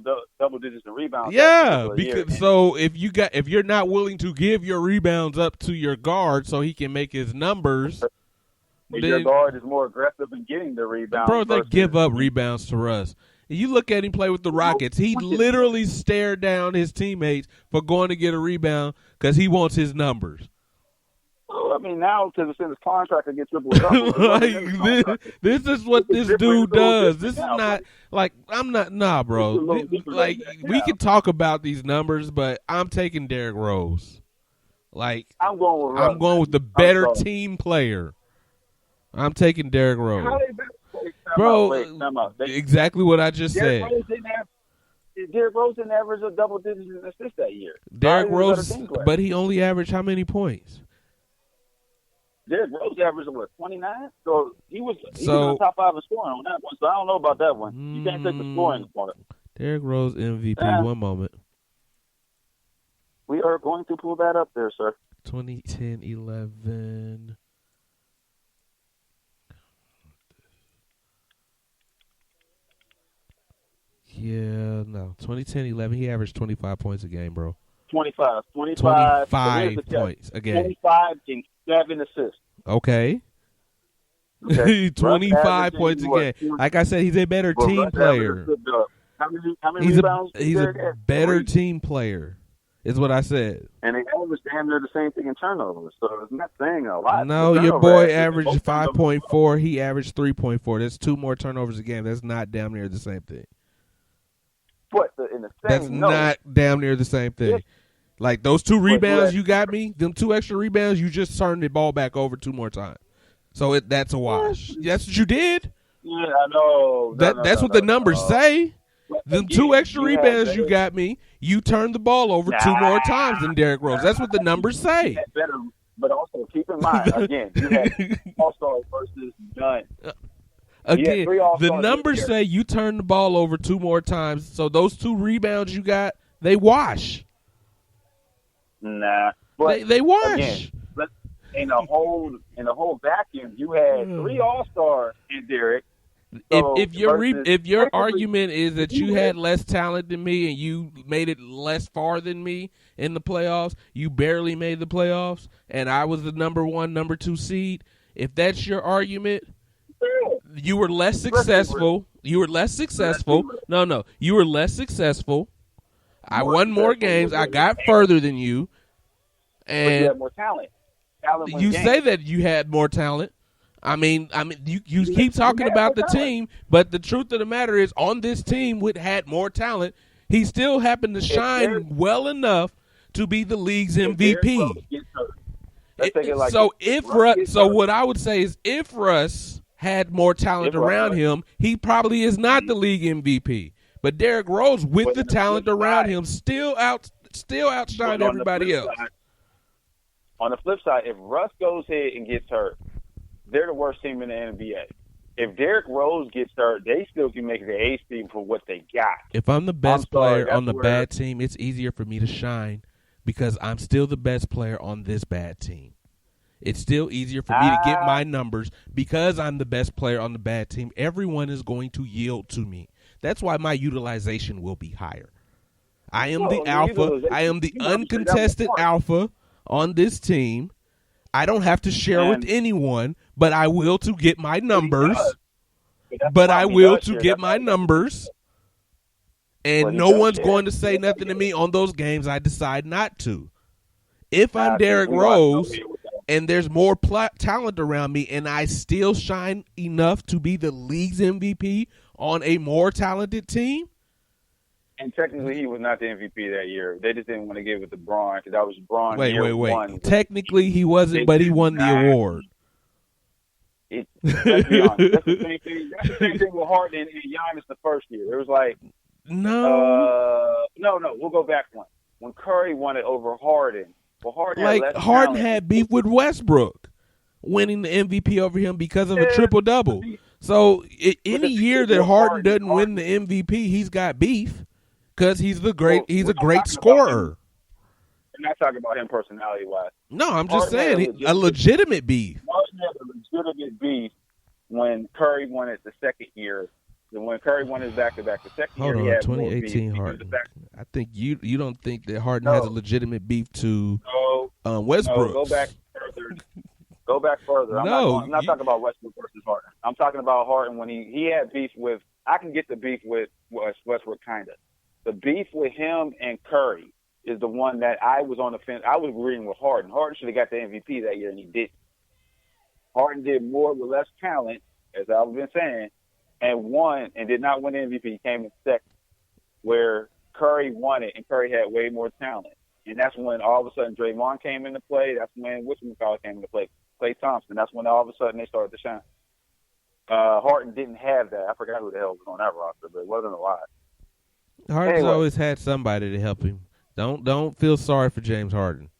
digits in rebounds. Yeah, because so if you're not willing to give your rebounds up to your guard so he can make his numbers, Your guard is more aggressive in getting the rebound. Bro, they give up rebounds to Russ. You look at him play with the Rockets. He literally stared down his teammates for going to get a rebound because he wants his numbers. I mean, now to the his contract to get triple-double. This is what this dude does. This is not like bro. Like we can talk about these numbers, but I'm taking Derrick Rose. Like I'm going with the better team player. I'm taking Derrick Rose. Bro, exactly what I just said. Derrick Rose didn't average a double digit in assists that year. Derrick Rose, but he only averaged how many points? Derrick Rose averaged 29, so he was in the top 5 in scoring on that one. So I don't know about that one. You can't take the scoring part. Derrick Rose MVP. One moment. We are going to pull that up there, sir. 2010-11. Yeah, no. 2010-11, he averaged 25 points a game, bro. 25 points a game. 25 and 7 assists. Okay. 25 points a game. Like I said, he's a better team player. How many rebounds? He's a better team player, is what I said. And they averaged damn near the same thing in turnovers, so it's not saying a lot. No, your boy averaged 5.4. He averaged 3.4. That's 2 more turnovers a game. That's not damn near the same thing. That's not damn near the same thing. Like those 2 rebounds you got me, them 2 extra rebounds, you just turned the ball back over 2 more times. So that's a wash. That's what you did. Yeah, I know. That's what the numbers say. Them 2 extra rebounds you got me, you turned the ball over 2 more times than Derrick Rose. That's what the numbers say. Better, but also keep in mind, again, you had All-Star versus none. Again, the numbers say you turned the ball over 2 more times, so those 2 rebounds you got, they wash. Nah, but they wash. Again, in the whole vacuum, you had 3 All-Stars in Derrick. So if your argument is that you had less talent than me and you made it less far than me in the playoffs, you barely made the playoffs, and I was the number 1, number 2 seed. If that's your argument. You were less successful. You were less successful. No. You were less successful. I won more games. I got further than you. And but you had more talent. You say that you had more talent. I mean, you keep talking about the team, but the truth of the matter is, on this team, which had more talent, he still happened to shine well enough to be the league's MVP. So what I would say is, if Russ had more talent around him, he probably is not the league MVP. But Derrick Rose, with the talent around him, still outshined everybody else. On the flip side, if Russ goes ahead and gets hurt, they're the worst team in the NBA. If Derrick Rose gets hurt, they still can make the A team for what they got. If I'm the best player on the bad team, it's easier for me to shine because I'm still the best player on this bad team. It's still easier for me to get my numbers because I'm the best player on the bad team. Everyone is going to yield to me. That's why my utilization will be higher. I am the alpha. I am the uncontested alpha on this team. I don't have to share with anyone, but I will to get my numbers. And no one's going to say nothing to me on those games I decide not to. If I'm Derrick Rose and there's more talent around me and I still shine enough to be the league's MVP on a more talented team. And technically, he was not the MVP that year. They just didn't want to give it to Braun because that was Braun. Wait. Technically, he wasn't, but he won the award. Let's be honest. That's the same thing. That's the same thing with Harden and Giannis the first year. It was like, no. We'll go back one. When Curry won it over Harden. Well, Harden had beef with Westbrook winning the MVP over him because of a triple-double. So any year that Harden doesn't win the MVP, he's got beef because he's a great scorer. I'm not talking about him personality-wise. No, I'm just saying a legitimate beef. Harden had a legitimate beef when Curry won it the second year. And when Curry won his back-to-back the second year, he had 2018 Harden. I think you don't think that Harden has a legitimate beef to Westbrook. No, go back further. Go back further. No, I'm not talking about Westbrook versus Harden. I'm talking about Harden when he had beef with. I can get the beef with Westbrook, kind of. The beef with him and Curry is the one that I was on the fence. I was agreeing with Harden. Harden should have got the MVP that year, and he didn't. Harden did more with less talent, as I've been saying, and won and did not win the MVP. He came in second, where Curry won it, and Curry had way more talent. And that's when all of a sudden Draymond came into play. That's when whatchamacallit came into play. Klay Thompson. That's when all of a sudden they started to shine. Harden didn't have that. I forgot who the hell was on that roster, but it wasn't a lot. Harden's always had somebody to help him. Don't feel sorry for James Harden.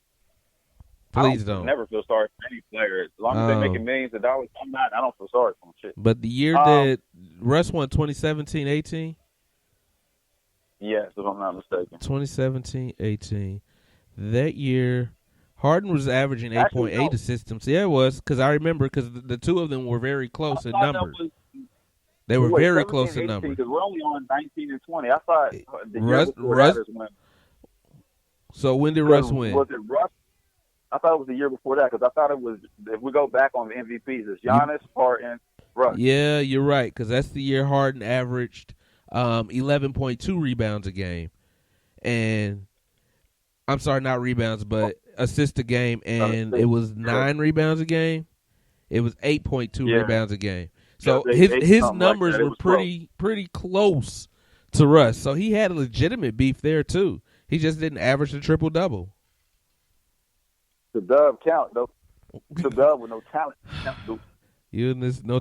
Please don't. Never feel sorry for any player. As long as they're making millions of dollars, I don't feel sorry for them. Shit. But the year that Russ won 2017-18? Yes, if I'm not mistaken. 2017-18. That year, Harden was averaging 8.8 assists. Yeah, it was, because I remember, because the two of them were very close in numbers. They were very close in numbers. Because we're only on 19 and 20. I thought the year before that is when. So when did Russ win? Was it Russ? I thought it was the year before that, because I thought it was, if we go back on the MVPs, it's Giannis, Harden, Russ. Yeah, you're right, because that's the year Harden averaged 11.2 rebounds a game. And I'm sorry, not rebounds, but assists a game, and it was 9 rebounds a game. It was 8.2 rebounds a game. So his numbers were pretty close to Russ. So he had a legitimate beef there too. He just didn't average the triple-double. The dub count, though. The dub with no talent. You and this no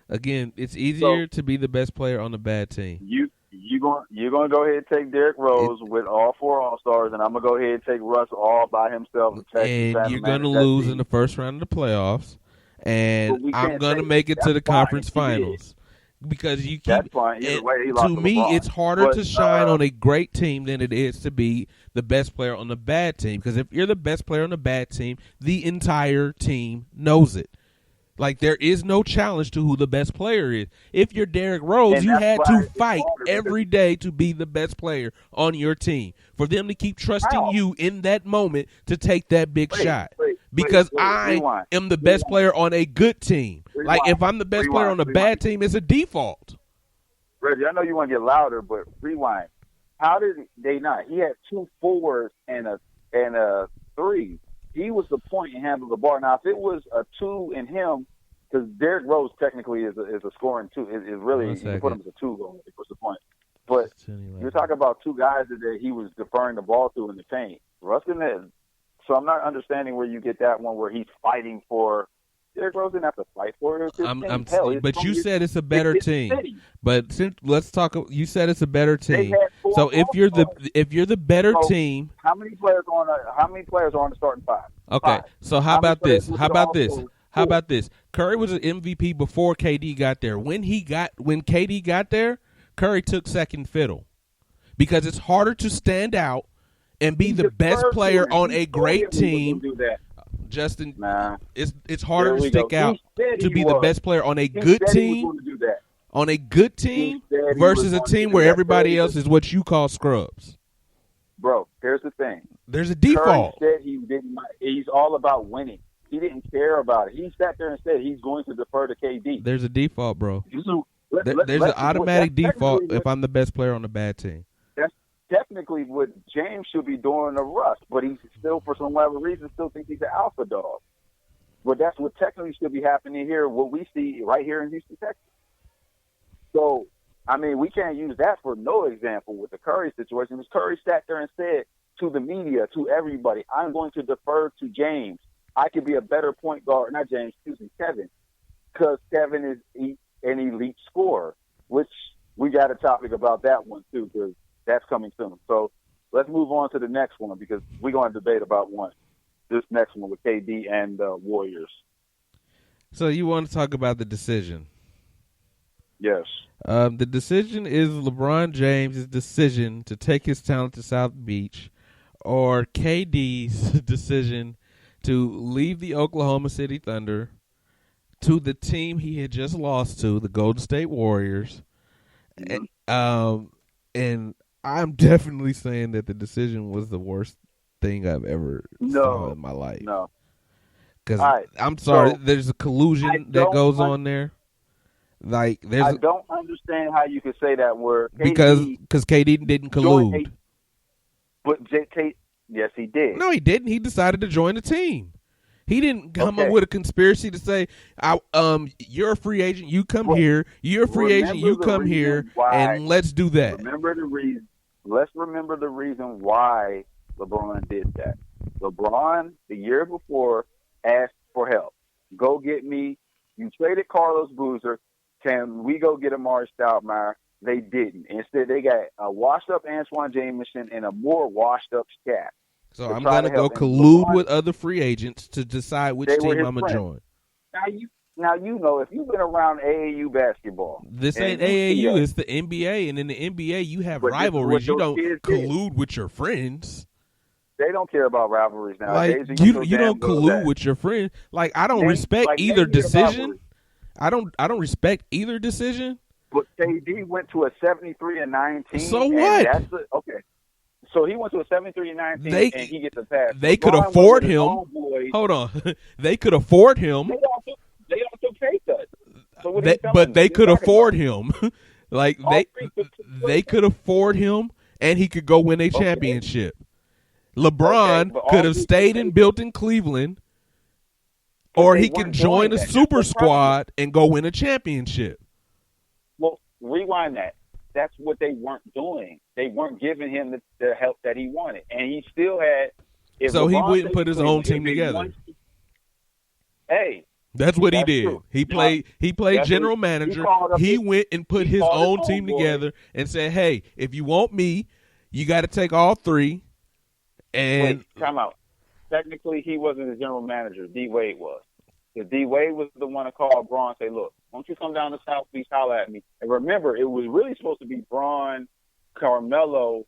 again, it's easier to be the best player on a bad team. You're gonna go ahead and take Derrick Rose with all 4 All-Stars, and I'm gonna go ahead and take Russ all by himself. And you're gonna lose in the first round of the playoffs, and I'm gonna make it to the conference finals. Because you keep, that's fine. To me, it's harder to shine on a great team than it is to be the best player on a bad team. Because if you're the best player on a bad team, the entire team knows it. Like, there is no challenge to who the best player is. If you're Derrick Rose, you had to fight every day to be the best player on your team. For them to keep trusting you in that moment to take that big shot. Because I am the best player on a good team. Like, if I'm the best player on a bad team, it's a default. Reggie, I know you want to get louder, but rewind. How did they not? He had 2 forwards and a 3. He was the point and handled the ball. Now, if it was a 2 in him, because Derrick Rose technically is a scoring 2. Is really, you can put him as a 2 goal. What's the point? But you're talking about 2 guys that he was deferring the ball to in the paint. Russ didn't have, so I'm not understanding where you get that one where he's fighting for. Derrick Rose didn't have to fight for it. But you said it's a better team. But let's talk. You said it's a better team. So if you're the better team, how many players are on the starting 5? Okay. 5. So how about this? Curry was an MVP before KD got there. When KD got there, Curry took second fiddle because it's harder to stand out and be the best player on a great team. Justin, it's harder to stick out to be the best player on a good team. On a good team versus a team where everybody else is what you call scrubs. Bro, here's the thing. There's a default. Curry said he's all about winning. He didn't care about it. He sat there and said he's going to defer to KD. There's a default, bro. There's an automatic default if I'm the best player on a bad team. That's technically what James should be doing to Russ, but he's still, for some whatever reason, still thinks he's an alpha dog. But that's what technically should be happening here, what we see right here in Houston, Texas. So, I mean, we can't use that for no example with the Curry situation. Because Curry sat there and said to the media, to everybody, I'm going to defer to James. I could be a better point guard, not James, Kevin, because Kevin is an elite scorer, which we got a topic about that one too, because that's coming soon. So let's move on to the next one because we're going to debate about this next one with KD and Warriors. So you want to talk about the decision? Yes. The decision is LeBron James' decision to take his talent to South Beach, or KD's decision to leave the Oklahoma City Thunder to the team he had just lost to, the Golden State Warriors. Mm-hmm. And I'm definitely saying that the decision was the worst thing I've ever saw in my life. No. Because All right. I'm sorry, So there's a collusion that goes on there. Like I don't understand how you could say that word. because KD KD didn't joined collude. but yes, he did. No, he didn't. He decided to join the team. He didn't come up Okay. with a conspiracy to say, you're a free agent, you come Well, here. You're a free agent, you the come here, reason why- and let's do that. Remember the reason. Let's remember the reason why LeBron did that. LeBron, the year before, asked for help. Go get me. You traded Carlos Boozer. Can we go get Amari Stoudemire? They didn't. Instead, they got a washed-up Antoine Jameson and a more washed-up Scat. So I'm going to go collude with other free agents to decide which team I'm going to join. Now, you know, if you've been around AAU basketball. This ain't AAU, it's the NBA. And in the NBA, you have rivalries. You don't collude with your friends. They don't care about rivalries now. Like, you don't collude with your friends. Like, I don't respect either decision. I don't respect either decision. But KD went to a 73-19. So what? Okay. So he went to a 73-19 and he gets a pass. They could afford him. Hold on. They could afford him. They all took pay cuts. So but they could afford him. Like they could afford him and he could go win a championship. LeBron could have stayed and built in Cleveland, or he can join a super squad and go win a championship. Well, rewind that. That's what they weren't doing. They weren't giving him the help that he wanted, and he still had. So he wouldn't put his own team together. Hey, that's what he did. True. He played general manager. He went and put his own team together and said, "Hey, if you want me, you got to take all three." And wait, time out. Technically, he wasn't the general manager. D Wade was. Because D Wade was the one to call Braun and say, "Look, why don't you come down to South Beach, holler at me?" And remember, it was really supposed to be Braun, Carmelo,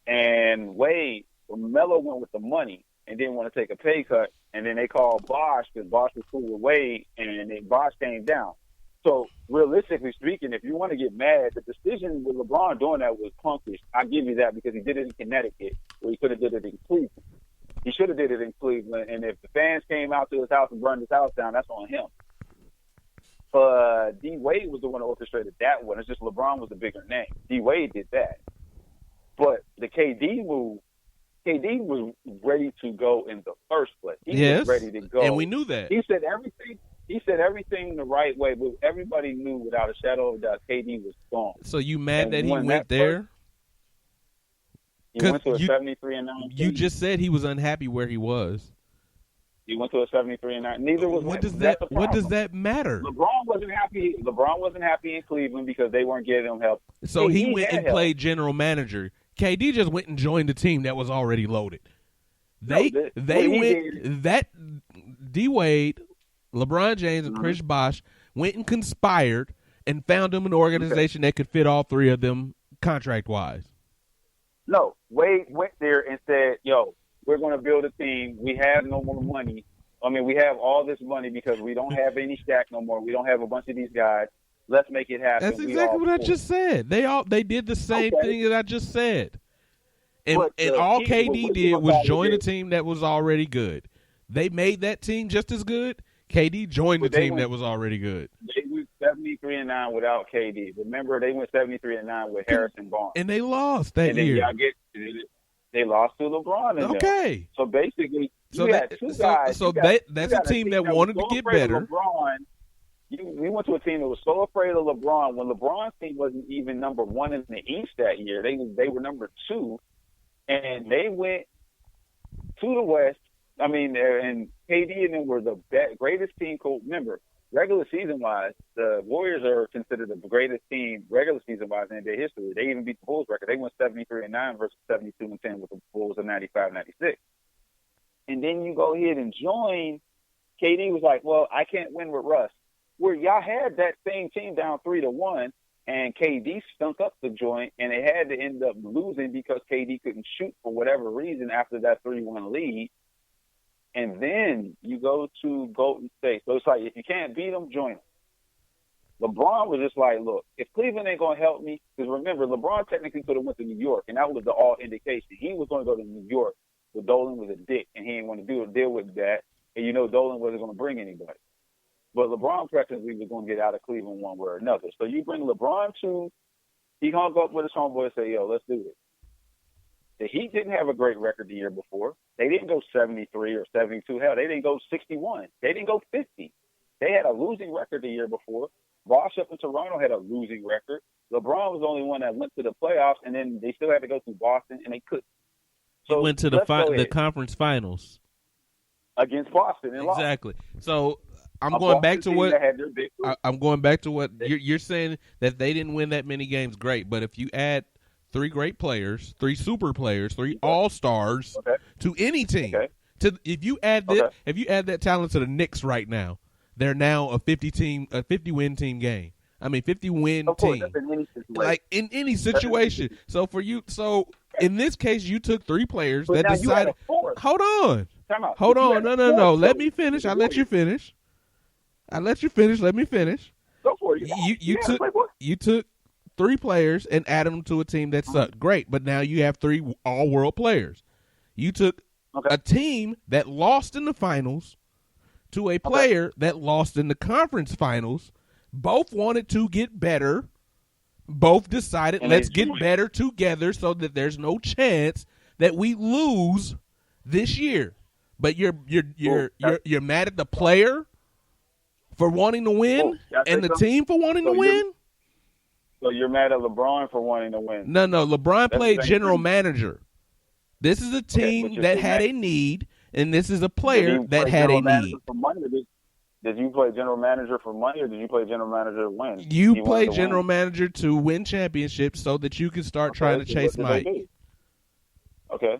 and Wade. Carmelo went with the money and didn't want to take a pay cut. And then they called Bosh because Bosh was cool with Wade, and then Bosh came down. So realistically speaking, if you want to get mad, the decision with LeBron doing that was punkish. I give you that because he did it in Connecticut, where he could have did it in Cleveland. He should have did it in Cleveland, and if the fans came out to his house and burned his house down, that's on him. But D Wade was the one who orchestrated that one. It's just LeBron was the bigger name. D Wade did that. But the KD move, KD was ready to go in the first place. He was ready to go. And we knew that. He said everything the right way, but everybody knew without a shadow of a doubt KD was gone. So you mad that he went there? He went to a 73-19. You just said he was unhappy where he was. He went to a 73-9. Neither was. What does that matter? LeBron wasn't happy. LeBron wasn't happy in Cleveland because they weren't giving him help. So he went and played general manager. KD just went and joined a team that was already loaded. They went that D Wade, LeBron James, and Chris Bosh went and conspired and found them an organization that could fit all three of them contract wise. No, Wade went there and said, "Yo, we're going to build a team. We have no more money. I mean, we have all this money because we don't have any stack no more. We don't have a bunch of these guys. Let's make it happen." That's exactly what I just said. They did the same thing that I just said. And all KD did was join a team that was already good. They made that team just as good. KD joined the team that was already good. They went 73-9 without KD. Remember, they went 73-9 with Harrison Barnes. And they lost that year. They lost to LeBron. Okay. So basically, had two guys. That's a team that wanted to get better. We went to a team that was so afraid of LeBron when LeBron's team wasn't even number one in the East that year. They were number two, and they went to the West. I mean, and KD and them were the greatest team. Remember, regular season-wise, the Warriors are considered the greatest team regular season-wise in their history. They even beat the Bulls record. They went 73-9 versus 72-10 with the Bulls in 95-96. And then you go ahead and join. KD was like, "Well, I can't win with Russ." Where y'all had that same team down 3-1, and KD stunk up the joint, and they had to end up losing because KD couldn't shoot for whatever reason after that 3-1 lead. And then you go to Golden State. So it's like, if you can't beat them, join them. LeBron was just like, look, if Cleveland ain't going to help me, because remember, LeBron technically could have went to New York, and that was the all indication. He was going to go to New York, but Dolan was a dick, and he didn't want to deal with that. and you know Dolan wasn't going to bring anybody. But LeBron practically was going to get out of Cleveland one way or another. So you bring LeBron to, he hung up with his homeboy and say, yo, let's do it. The Heat didn't have a great record the year before. They didn't go 73 or 72. Hell, they didn't go 61. They didn't go 50. They had a losing record the year before. Bosh up in Toronto had a losing record. LeBron was the only one that went to the playoffs, and then they still had to go through Boston, and they couldn't. So he went to the conference finals against Boston and lost. Exactly. So I'm going back to what you're saying, that they didn't win that many games. Great, but if you add 3 great players, 3 super players, 3 all-stars to any team, if you add that talent to the Knicks right now, they're now a 50-win team game. I mean, 50-win team. Like in any situation. So for you, in this case, you took 3 players that decided. Hold on. No. Let me finish. Let me finish. Let me finish. Go for it. You took 3 players and added them to a team that sucked. Great, but now you have 3 all-world players. You took a team that lost in the finals to a player that lost in the conference finals. Both wanted to get better. Both decided, let's get better together so that there's no chance that we lose this year. But you're mad at the player for wanting to win and the team for wanting to win? So you're mad at LeBron for wanting to win? No. LeBron played general manager. This is a team that had a need, and this is a player that had a need. Did you play general manager for money, or did you play general manager to win? You play general manager to win championships so that you can start trying to chase Mike. Okay.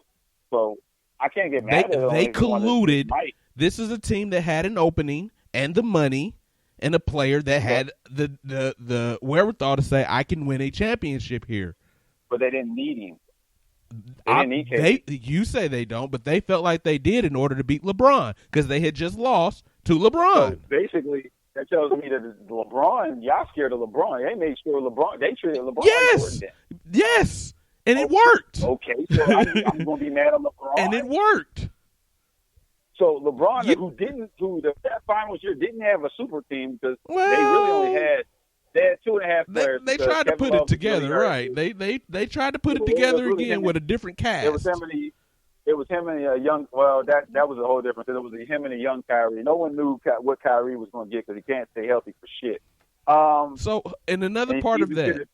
So I can't get mad at them. They colluded. This is a team that had an opening and the money and a player that had the wherewithal to say, I can win a championship here. But they didn't need him. They didn't need him. You say they don't, but they felt like they did in order to beat LeBron because they had just lost to LeBron. So basically, that tells me that LeBron, y'all scared of LeBron. They made sure they treated LeBron. Yes, and it worked. Okay, so I'm going to be mad at LeBron. And it worked. So LeBron, that finals year didn't have a super team because they really only had 2.5 players. They tried to put it together, right? They tried to put it together again with a different cast. It was him and a young. Well, that was a whole different thing. It was him and a young Kyrie. No one knew what Kyrie was going to get because he can't stay healthy for shit. And another part of that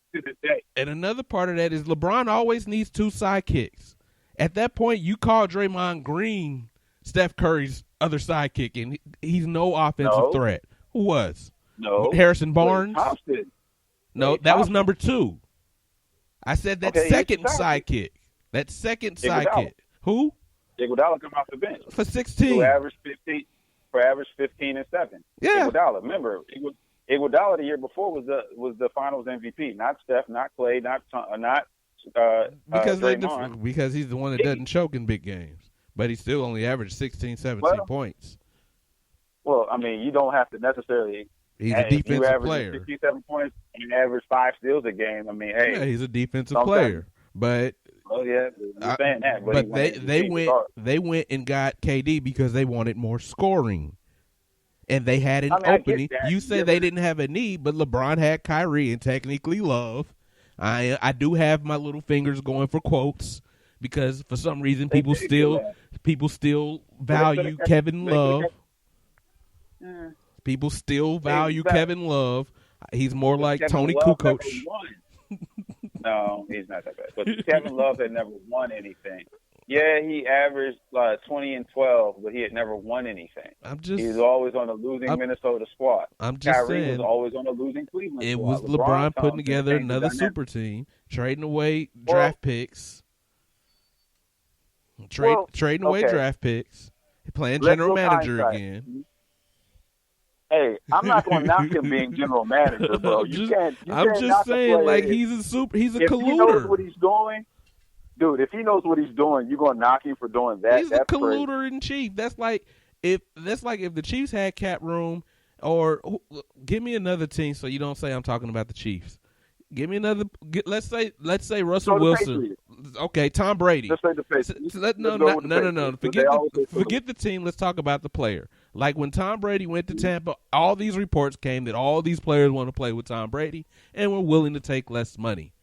is LeBron always needs 2 sidekicks. At that point, you call Draymond Green Steph Curry's other sidekick, and he's no offensive threat. Who was? No. Harrison Barnes? Thompson. No, that was number 2. I said that second sidekick. That second sidekick. Who? Iguodala come off the bench. For 16. Who averaged 15 and 7. Yeah. Iguodala. Remember, Iguodala the year before was the Finals MVP. Not Steph, not Clay, not Draymond. Because he's the one that doesn't choke in big games. But he still only averaged 16, 17 points. Well, I mean, you don't have to necessarily. He's a defensive player. 67 points and average 5 steals a game. I mean, hey. Yeah, he's a defensive player. But yeah, you're saying that. But they went and got KD because they wanted more scoring. And they had an opening. You say they didn't have a need, but LeBron had Kyrie and technically Love. I do have my little fingers going for quotes because for some reason people still value Kevin Love. People still value Kevin Love. He's more like Tony Kukoc. No, he's not that bad. But Kevin Love had never won anything. Yeah, he averaged 20 and 12, but he had never won anything. He was always on a losing Minnesota squad. Kyrie was always on a losing Cleveland squad. It was LeBron putting together another super team, trading away draft picks. Trading away draft picks. Playing general manager again. Hey, I'm not going to knock him being general manager, bro. I'm just saying, like, he's a colluder. If he knows what he's doing, dude, if he knows what he's doing, you're going to knock him for doing that? He's a colluder in chief. That's like if the Chiefs had cap room, or give me another team so you don't say I'm talking about the Chiefs. Give me another. Let's say Russell So the Wilson. Patriots. Okay, Tom Brady. Let's say the Patriots. No. Forget the team. Let's talk about the player. Like when Tom Brady went to Tampa, all these reports came that all these players want to play with Tom Brady and were willing to take less money.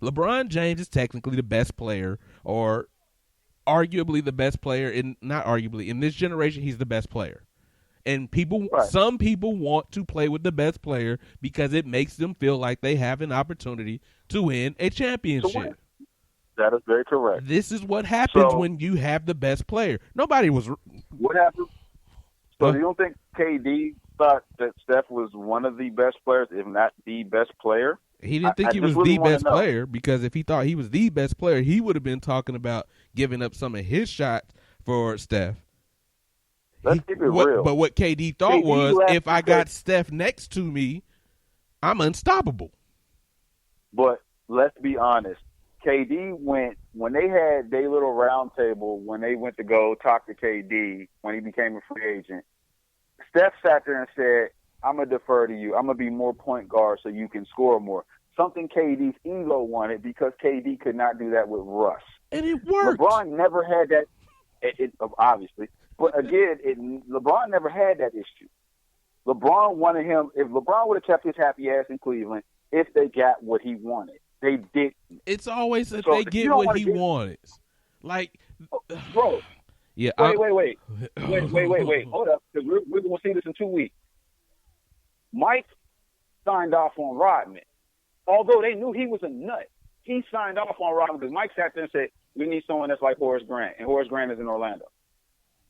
LeBron James is technically the best player, or arguably the best player not arguably in this generation. He's the best player. And some people want to play with the best player because it makes them feel like they have an opportunity to win a championship. That is very correct. This is what happens when you have the best player. Nobody was. What happened? So you don't think KD thought that Steph was one of the best players, if not the best player? He didn't think he was the best player, because if he thought he was the best player, he would have been talking about giving up some of his shots for Steph. Let's keep it real. But what KD thought was, if I got Steph next to me, I'm unstoppable. But let's be honest. KD went, when they had their little round table, when they went to go talk to KD when he became a free agent, Steph sat there and said, I'm going to defer to you. I'm going to be more point guard so you can score more. Something KD's ego wanted, because KD could not do that with Russ. And it worked. LeBron never had that, obviously. But again, LeBron never had that issue. LeBron wanted him. If LeBron would have kept his happy ass in Cleveland, if they got what he wanted, they didn't. It's always if they get what he wanted. Like, bro. Yeah. Wait. Hold up, because we're going to see this in 2 weeks. Mike signed off on Rodman, although they knew he was a nut. He signed off on Rodman because Mike sat there and said, "We need someone that's like Horace Grant," and Horace Grant is in Orlando.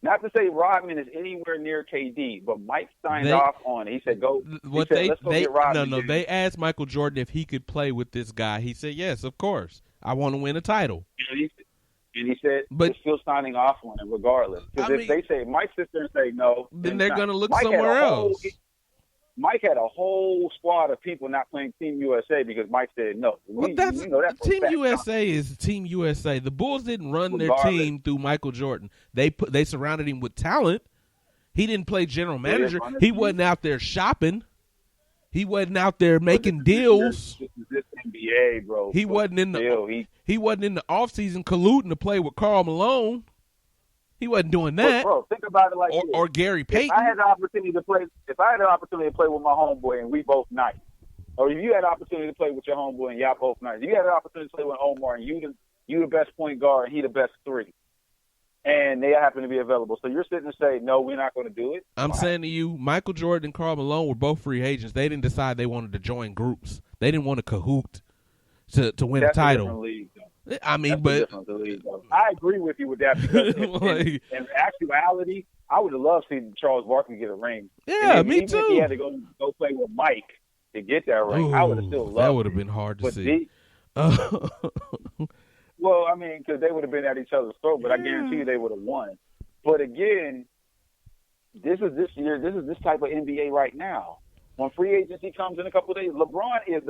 Not to say Rodman is anywhere near KD, but Mike signed off on it. He said, let's go get Rodman. No. They asked Michael Jordan if he could play with this guy. He said, yes, of course. I want to win a title. And he said, but we're still signing off on it regardless. Because if they say, Mike sits there and say no, then they're going to look somewhere else. Mike had a whole squad of people not playing Team USA because Mike said no. Team USA is Team USA. The Bulls didn't run their team through Michael Jordan. They surrounded him with talent. He didn't play general manager. He wasn't out there shopping. He wasn't out there making deals. This NBA, bro. He wasn't in the offseason colluding to play with Karl Malone. He wasn't doing that. Bro, think about it like this. Or Gary Payton. If I had the opportunity to play with my homeboy and we both nice, or if you had the opportunity to play with your homeboy and y'all both nice, you had the opportunity to play with Omar and you the best point guard and he the best three, and they happen to be available. So you're sitting and say, no, we're not going to do it. I'm saying to you, Michael Jordan and Karl Malone were both free agents. They didn't decide they wanted to join groups. They didn't want to cahoot to win a title. I mean, but I agree with you with that, because in actuality, I would have loved to see Charles Barkley get a ring. Yeah, me too. If he had to go play with Mike to get that ring, I would have still loved it. That would have been hard to see. Well, I mean, because they would have been at each other's throat, but I guarantee you they would have won. But again, this is this type of NBA right now. When free agency comes in a couple of days, LeBron is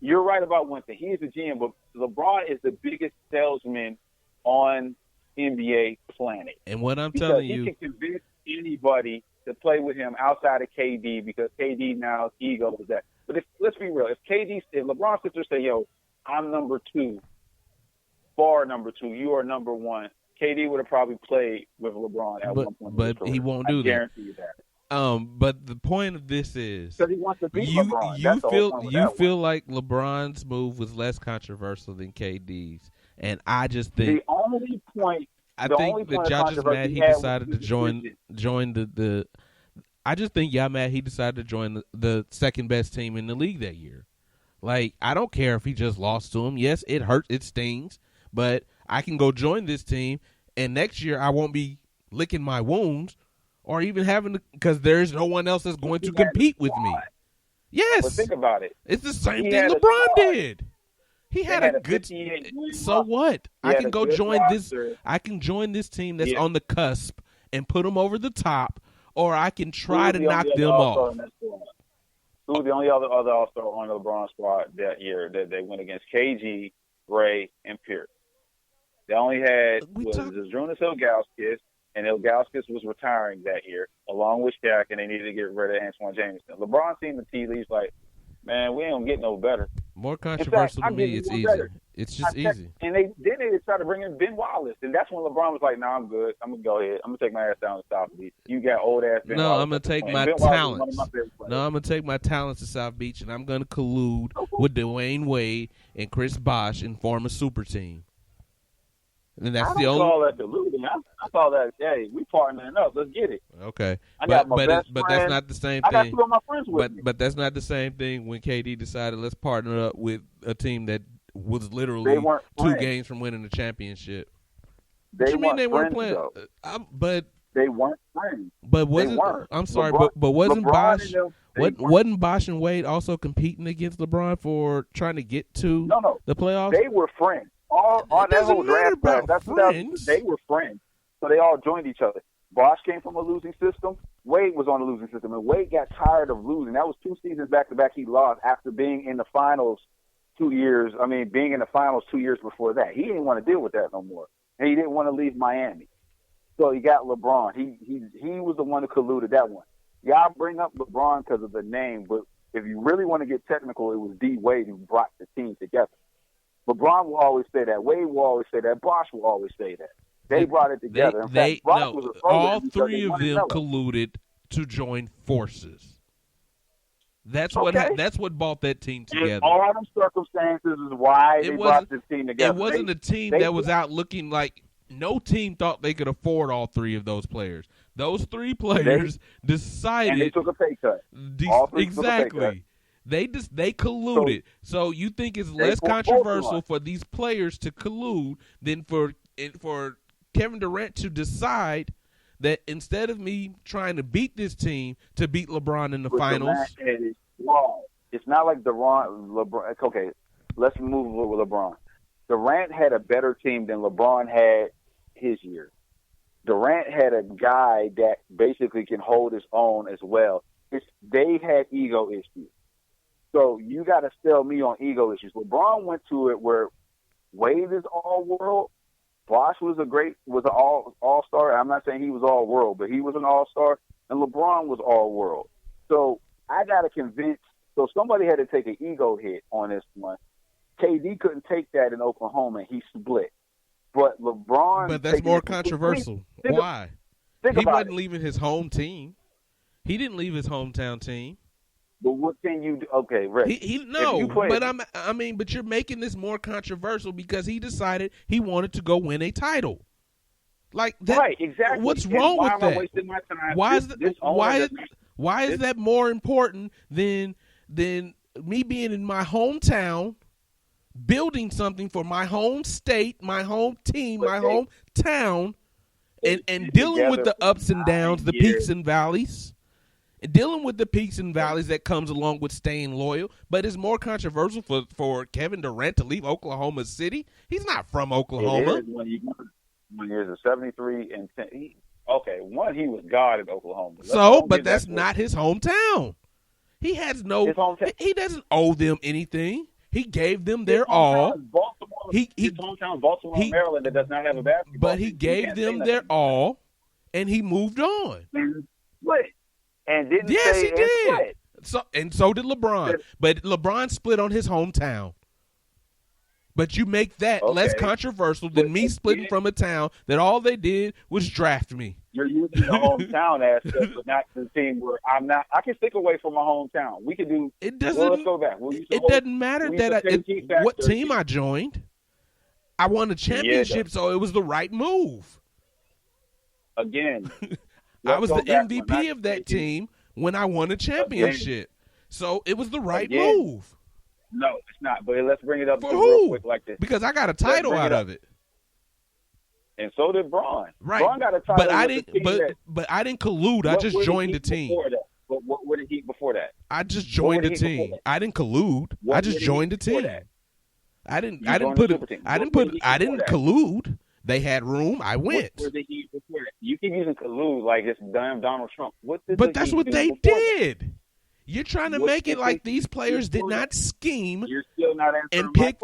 you're right about one thing. He is the GM, but LeBron is the biggest salesman on NBA planet. And what I'm telling you, he can convince anybody to play with him outside of KD, because KD now ego is that. But let's be real. If LeBron sits there and say, "Yo, I'm number 2, far number 2, you are number 1," KD would have probably played with LeBron at one point. But he won't do that. I guarantee you that. But the point of this is, because he wants to beat LeBron. You feel like LeBron's move was less controversial than KD's, and I just think the only point. I think that y'all just mad he decided to join the. I just think y'all mad he decided to join the second best team in the league that year. Like, I don't care if he just lost to him. Yes, it hurts, it stings, but I can go join this team, and next year I won't be licking my wounds. Or even having to, because there's no one else that's going to compete with me. Yes. But think about it. It's the same thing LeBron did. He had a good. So what? I can go join this. I can join this team that's on the cusp and put them over the top, or I can try to knock them off. Who was the only other All-Star on the LeBron squad that year that they went against? KG, Ray, and Pierce. They only had Zydrunas Ilgauskas. And Ilgauskas was retiring that year, along with Shaq, and they needed to get rid of Antoine Jameson. LeBron seen the tea leaves like, man, we ain't gonna get no better. More controversial to me, it's easy. Better. It's just easy. And they tried to bring in Ben Wallace, and that's when LeBron was like, "Nah, I'm good. I'm gonna go ahead. I'm gonna take my ass down to South Beach. You got old ass Ben Wallace." No, I'm gonna take my talents. No, I'm gonna take my talents to South Beach, and I'm gonna collude with Dwayne Wade and Chris Bosh and form a super team. And that's the only. I call that deluding. I call that, hey, we partnering up. Let's get it. Okay, but that's not the same thing. I got two of my friends with me. But that's not the same thing when KD decided let's partner up with a team that was literally 2 games from winning the championship. What you mean they weren't playing? But they weren't friends. But wasn't I'm sorry, but wasn't Bosh wasn't Bosh and Wade also competing against LeBron for trying to get to the playoffs? They were friends. All that whole draft class, they were friends. So they all joined each other. Bosh came from a losing system. Wade was on a losing system. And Wade got tired of losing. That was 2 seasons back-to-back he lost after being in the finals 2 years. I mean, being in the finals 2 years before that. He didn't want to deal with that no more. And he didn't want to leave Miami. So he got LeBron. He was the one who colluded that one. Y'all bring up LeBron because of the name, but if you really want to get technical, it was D. Wade who brought the team together. LeBron will always say that. Wade will always say that. Bosh will always say that. They brought it together. All 3 of them colluded to join forces. That's what brought that team together. And all them circumstances is why they brought this team together. It wasn't a team that was out looking like no team thought they could afford all 3 of those players. Those 3 players decided, and they took a pay cut. Exactly. They colluded. So you think it's less controversial for these players to collude than for Kevin Durant to decide that instead of me trying to beat this team to beat LeBron in the finals? It's not like LeBron. Okay, let's move with LeBron. Durant had a better team than LeBron had his year. Durant had a guy that basically can hold his own as well. They had ego issues. So you got to sell me on ego issues. LeBron went to it where Wade is all world. Bosh was an all-star. I'm not saying he was all world, but he was an all-star, and LeBron was all world. So I got to convince. So somebody had to take an ego hit on this one. KD couldn't take that in Oklahoma, and he split. But LeBron. But that's more controversial. Why? He wasn't leaving his home team. He didn't leave his hometown team. But what can you do? Okay, Rick. But you're making this more controversial because he decided he wanted to go win a title. Like that, right, exactly. What's wrong with that? Why is that more important than me being in my hometown, building something for my home state, my home team, my hometown, and dealing with the ups and downs, the peaks and valleys? Dealing with the peaks and valleys that comes along with staying loyal, but it's more controversial for Kevin Durant to leave Oklahoma City. He's not from Oklahoma. It is when he was a 73 and 10. He was God in Oklahoma. But that's not his hometown. He has he doesn't owe them anything. He gave them their all. His hometown is Baltimore, Maryland, that does not have a basketball. But he gave them their all, and he moved on. What? And didn't yes, say he did. So did LeBron. But LeBron split on his hometown. But you make that less controversial than me splitting from a town that all they did was draft me. You're using the hometown aspect, but not the team where I'm not. I can stick away from my hometown. We can do. It doesn't. Well, let's go back. It doesn't matter what team I joined. I won a championship, so it was the right move. Again. I was the MVP of that team when I won a championship. So it was the right move. No, it's not. But let's bring it up real quick like this. Because I got a title out of it. And so did Braun. Right. Braun got a title. But I didn't collude. I just joined the team. But what would he before that? I just joined the team. I didn't collude. I just joined the team. I didn't collude. They had room. I went. What was the Heat before that? You keep using collude like it's damn Donald Trump. But that's what they did. You're trying to make it like these players did not scheme You're still not and pick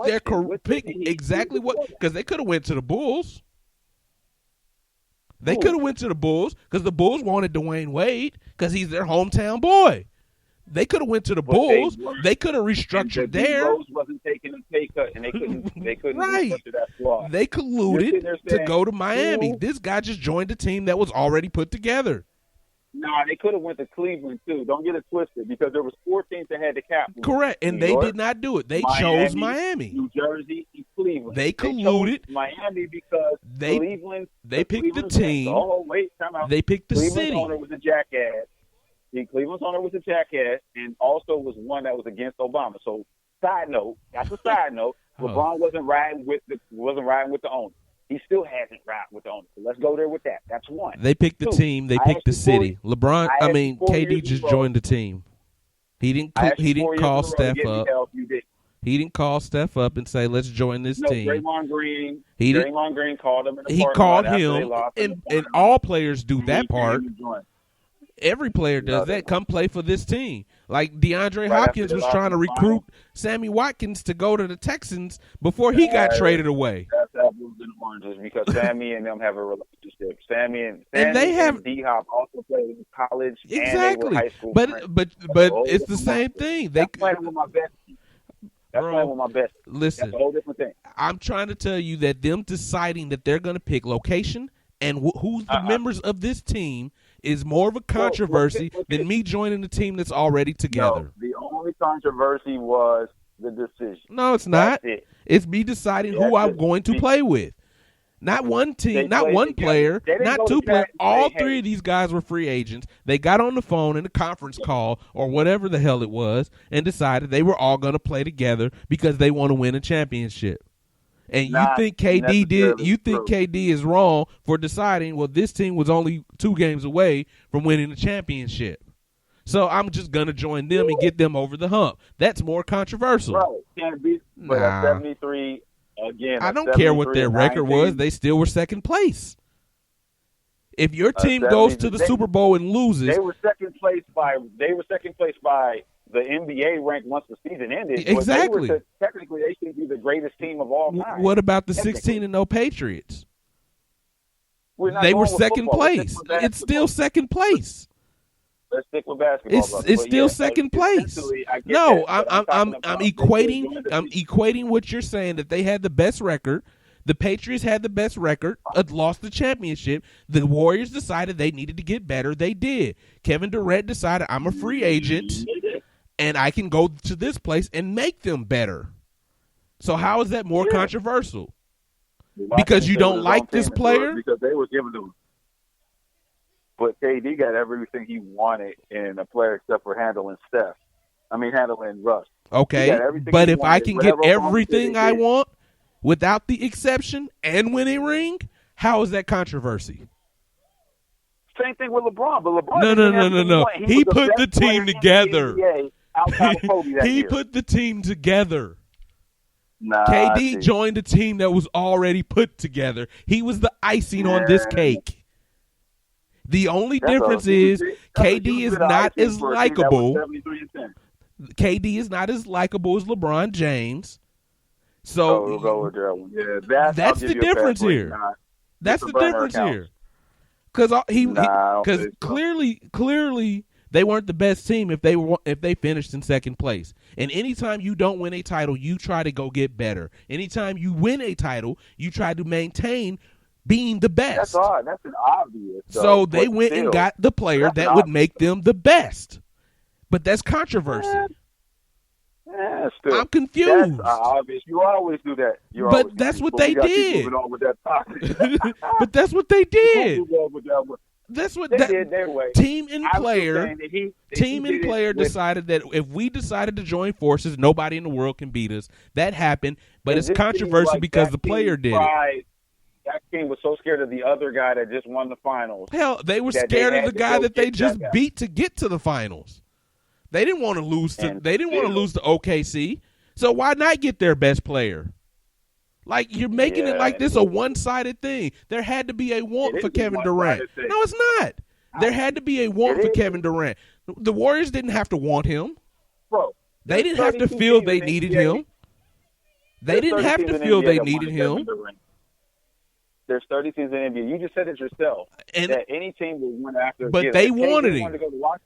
exactly what, because they could have went to the Bulls. They could have went to the Bulls because the Bulls wanted Dwayne Wade because he's their hometown boy. They could have went to the But Bulls. They could have and restructured D there. Rose wasn't taking a pay cut, and they couldn't Right. restructure that squad. They colluded to saying, go to Miami. This guy just joined a team that was already put together. Nah, they could have went to Cleveland too. Don't get it twisted, because there was 4 teams that had the cap. Correct, and New they York, did not do it. They Miami, chose Miami. New Jersey, and Cleveland. They colluded. chose Miami because Cleveland. They picked the Cleveland team. Oh wait, time out. They picked the Cleveland's city. owner was a jackass. Cleveland's owner was a jackass, and also was one that was against Obama. So, side note, that's a side note. LeBron wasn't riding with the owner. He still hasn't ridden with the owner. So let's go there with that. That's one. They picked the team. They picked the city. KD just joined the team. He didn't call Steph up. He didn't call Steph up and say, "Let's join this team." Draymond Green. He Draymond Green called him. He called him, and all players do that part. Every player does that. Come play for this team. Like DeAndre Hopkins was trying to recruit Sammy Watkins to go to the Texans before he got traded away. That's apples and oranges, because Sammy and them have a relationship. Sammy and D-Hop also played in college. Exactly. And they were high school but friends. it's the same thing. That's playing with my best team. That's playing with my best team. Listen, that's a whole different thing. I'm trying to tell you that them deciding that they're going to pick location and who's the members of this team is more of a controversy than me joining a team that's already together. No, the only controversy was the decision. No, it's not. It's me deciding who I'm going to play with. Not one team, not one player, not 2 players. All 3 of these guys were free agents. They got on the phone in a conference call or whatever the hell it was and decided they were all going to play together because they want to win a championship. And you think KD is wrong for deciding, well, this team was only 2 games away from winning the championship. So I'm just going to join them and get them over the hump. That's more controversial. Right. Can't be, but at 73, again, I don't care what their record was. They still were second place. If your team goes to the Super Bowl and loses. They were second place by the NBA ranked once the season ended. Exactly. Technically, they should be the greatest team of all time. What about the 16-0 Patriots? They were second place. It's still second place. Let's stick with basketball. It's still second place. No, I'm equating what you're saying, that they had the best record. The Patriots had the best record, lost the championship. The Warriors decided they needed to get better. They did. Kevin Durant decided, I'm a free agent, and I can go to this place and make them better. So how is that more controversial? Because you don't like this player? Because they were giving them. But KD got everything he wanted in a player except for handling Russ. Okay, but if I can get everything I want without the exception and win a ring, how is that controversy? Same thing with LeBron. But LeBron No. He put the team together. He put the team together. Nah, KD joined a team that was already put together. He was the icing on this cake. The only difference is KD is not as likable. KD is not as likable as LeBron James. So that's the difference here. That's the difference here. Because clearly they weren't the best team if they finished in second place. And anytime you don't win a title, you try to go get better. Anytime you win a title, you try to maintain being the best. That's an obvious. So they went and got the player that would make them the best. But that's controversy. I'm confused. That's obvious. You always do that. But that's what they did. But that's what they did. That's what they did their way. Team and player decided that if we decided to join forces, nobody in the world can beat us. That happened, but it's controversial because the player did it. That team was so scared of the other guy that just won the finals. Hell, they were scared of the guy that they just beat to get to the finals. They didn't want to lose to. They didn't want to lose to OKC. So why not get their best player? Like, you're making it like this a one-sided thing. There had to be a want for Kevin Durant. No, it's not. There had to be a want for Kevin Durant. The Warriors didn't have to want him. Bro, they didn't have to feel they needed him. They didn't have to feel they needed him. There's 30 teams in the NBA. You just said it yourself that any team would win after. But they wanted him,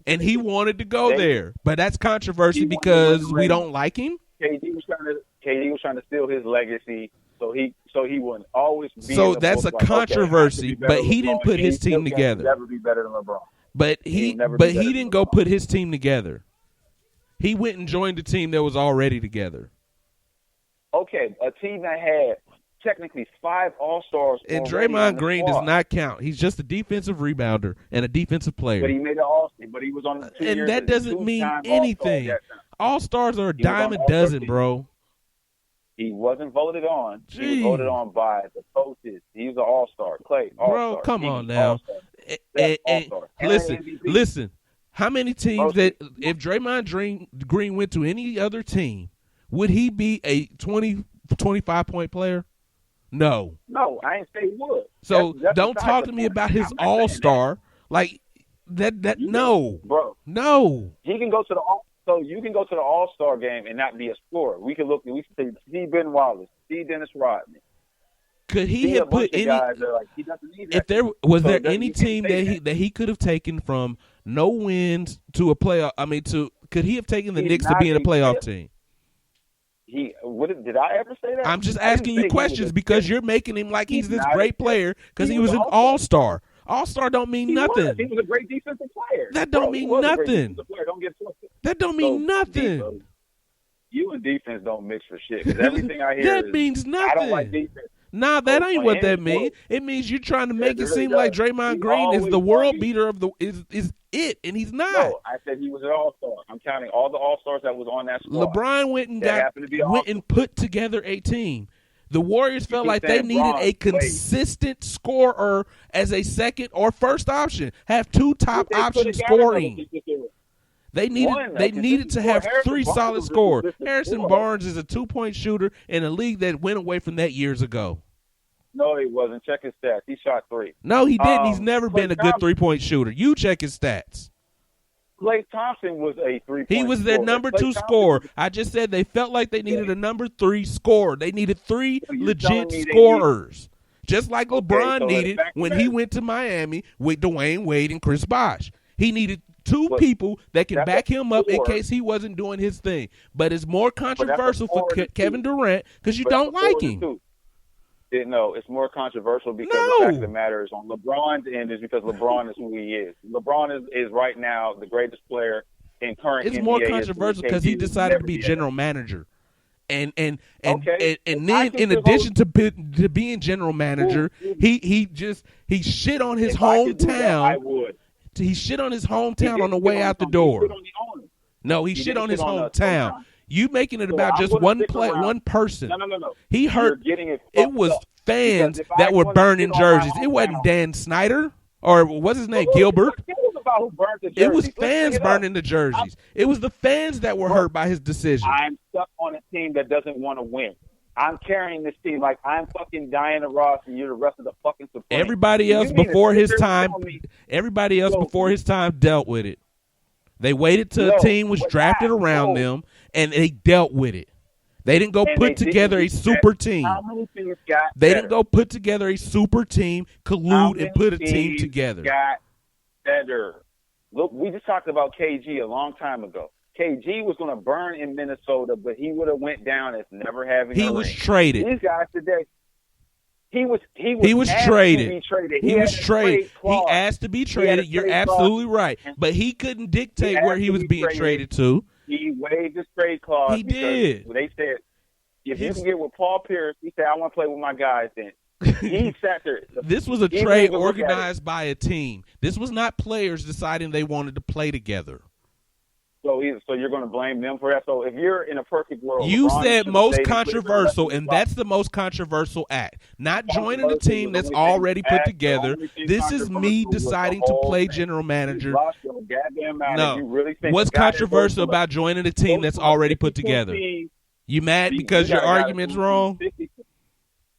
and he wanted to go there. But that's controversy because we don't like him. KD was trying to steal his legacy, so he wouldn't always be. So that's a controversy, but he didn't put his team together. Never be better than LeBron. But he didn't go put his team together. He went and joined a team that was already together. Okay, a team that had technically 5 All-Stars. And Draymond Green does not count. He's just a defensive rebounder and a defensive player. But he made an All-Star. But he was on the 2 years. And that doesn't mean anything. All-Stars are a dime a dozen, bro. He wasn't voted on. Jeez. He was voted on by the coaches. He's an All-Star. Clay, All-Star. Bro, come on now. Listen. How many teams that if Draymond Green went to any other team, would he be a 20, 25-point player? No. No, I ain't say he would. So don't talk to me about his All-Star. Like that no. Bro. No. He can go to you can go to the All-Star game and not be a scorer. We can say see Ben Wallace, see Dennis Rodman. Could he have put any guys that like, he doesn't need that. If there was there any team that he could have taken from no wins to a playoff, could he have taken the Knicks to being a playoff team? Did I ever say that? I'm just asking you questions because you're making him like he's this great player because he was an All-Star. All-Star don't mean nothing. He was a great defensive player. That don't mean nothing. Don't get twisted. That don't mean nothing. You and defense don't mix for shit. Because everything I hear that means nothing. I don't like defense. Nah, that ain't what that means. It means you're trying to make it seem like Draymond Green is the world beater of is it, and he's not. No, I said he was an All-Star. I'm counting all the All-Stars that was on that squad. LeBron went and put together a team. The Warriors felt like they needed a consistent scorer as a second or first option. Have 2 top options scoring. They needed to have 3 solid scorers. Harrison Barnes is a 2-point shooter in a league that went away from that years ago. No, he wasn't. Check his stats. He shot 3. No, he didn't. He's never been a good 3-point shooter. You check his stats. Klay Thompson was a 3-point He was their number 2 scorer. I just said they felt like they needed a number 3 scorer. They needed 3 legit scorers. Just like LeBron needed when he went to Miami with Dwayne Wade and Chris Bosh. He needed 2 people that can back him up in case he wasn't doing his thing. But it's more controversial for Kevin Durant because you don't like him. No, it's more controversial because the fact of the matter is on LeBron's end is because LeBron is who he is. LeBron is right now the greatest player in current NBA. It's more controversial because he decided to be general manager. And then in addition to being general manager, he shit on his hometown. He shit on his hometown on the way out the door. No, he shit on his hometown. You making it about just one person. No. He hurt. It was fans that were burning jerseys. It wasn't Dan Snyder or what's his name, Gilbert. It was fans burning the jerseys. It was the fans that were hurt by his decision. I'm stuck on a team that doesn't want to win. I'm carrying this team like I'm fucking Diana Ross and you're the rest of the fucking support. Everybody else before his time dealt with it. They waited till a team was drafted around them, and they dealt with it. They didn't go put together a super team. How many teams got They didn't go put together a super team, collude, and put a team together. Got better. Look, we just talked about KG a long time ago. KG was going to burn in Minnesota, but he would have went down as never having a ring. He was traded. These guys today. He was traded. He was traded. He He asked to be traded. You're absolutely right. But he couldn't dictate where he was being traded to. He waived his trade clause. He did. They said, if you can get with Paul Pierce, he said, I want to play with my guys then. He sat there. This was a trade organized by a team. This was not players deciding they wanted to play together. So you're going to blame them for that? So if you're in a perfect world, you said most controversial, and that's the most controversial act. Not joining a team that's already put together. This is me deciding to play general manager. No. What's controversial about joining a team that's already put together? You mad because your argument's wrong?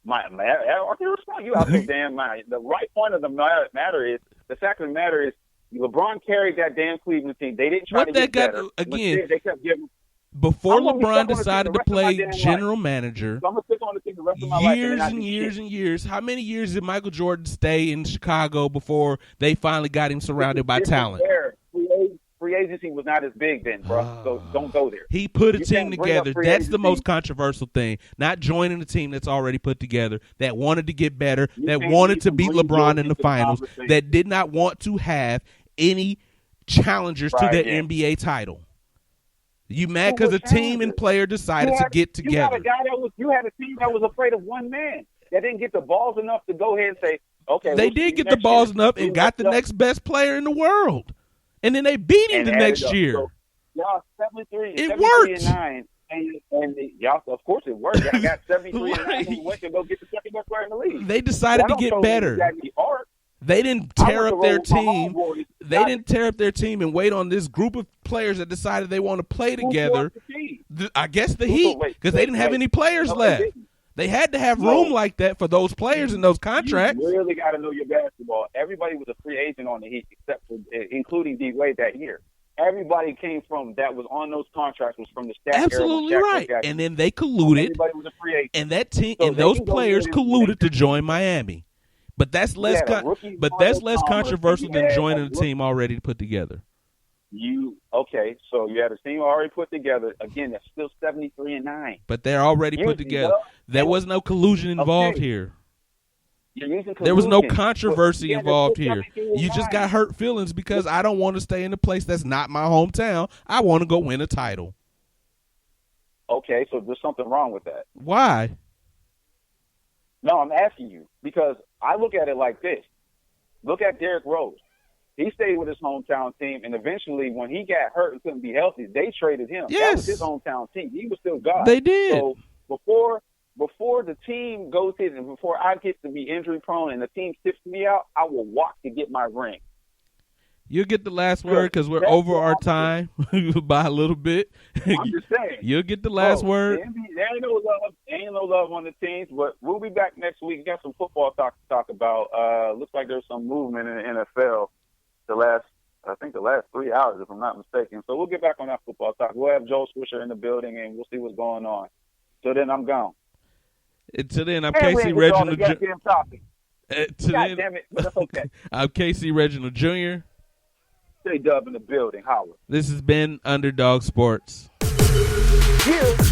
My argument's wrong. You out there damn mind. The right point of the matter is, the fact of the matter is, LeBron carried that damn Cleveland team. They didn't try to get better. Again, they kept giving. before I'm gonna be LeBron stuck on the team decided the to rest of my play damn life. general manager, So I'm gonna stick on the team the rest of my life years not and do years shit. and years. How many years did Michael Jordan stay in Chicago before they finally got him surrounded by talent? Free agency was not as big then, bro. So don't go there. He put a You team can't bring up together. free That's the agency. most controversial thing. Not joining a team that's already put together, that wanted to get better, You that can't wanted to even beat bring LeBron Jordan in the into the finals, conversation. that did not want to have any challengers to Right, the yeah. NBA title. You mad Who because a was team and challengers? player decided to get You had together. a guy you had a team that was afraid of one man that didn't get the balls enough to go ahead and say, okay. They we'll see did you get the next balls year. enough We and got the messed up next best player in the world. And then they beat him and the added next up. year. So, y'all 73, It 73 worked. and 9, and y'all, of course it worked. Y'all got 73 and 9 Right. and went to go get the second best player in the league. They decided That to don't get show me better. you got any art. They didn't I tear went to up their roll with my team. homeboys. They didn't tear up their team and wait on this group of players that decided they want to play Who together. tore up the team? I guess the Who- Heat, wait, because they didn't have wait. any players No, they left. didn't. They had to have No. room like that for those players and those contracts. You really got to know your basketball. Everybody was a free agent on the Heat, except for including D Wade that year. Everybody came from that was on those contracts was from the Shaq Absolutely era. Shaq right. Jackson. And then they colluded, Everybody was a free agent. and that team So and they those can go players ahead and colluded make to join Miami. But that's less Yeah, rookie but Mario that's less Thomas. controversial than Yeah, joining a rookie- team already put together. So you had a team already put together. Again, that's still 73 and 9. But they're already put Usually, together. There was no collusion involved here. You're using There was no collusion. controversy But, yeah, involved they're here. 73 and You just 9. got hurt feelings because I don't want to stay in a place that's not my hometown. I want to go win a title. Okay, so there's something wrong with that. Why? No, I'm asking you because I look at it like this. Look at Derrick Rose. He stayed with his hometown team, and eventually when he got hurt and couldn't be healthy, they traded him. Yes. That was his hometown team. He was still God. They did. So before the team goes in and before I get to be injury prone and the team sips me out, I will walk to get my ring. You'll get the last word because we're That's over what our I'm time by a little bit. I'm just saying. You'll get the last word. There ain't no love on the teams, but we'll be back next week. We got some football talk to talk about. Looks like there's some movement in the NFL the last 3 hours, if I'm not mistaken. So we'll get back on that football talk. We'll have Joe Swisher in the building, and we'll see what's going on. So then I'm gone. Until then, I'm And we Casey ain't get all the Reginald. goddamn topic. Until God then, damn it, but that's okay. I'm Casey Reginald Jr. Stay Dub in the building. Howard. This has been UnderDawg Sportz. Yeah.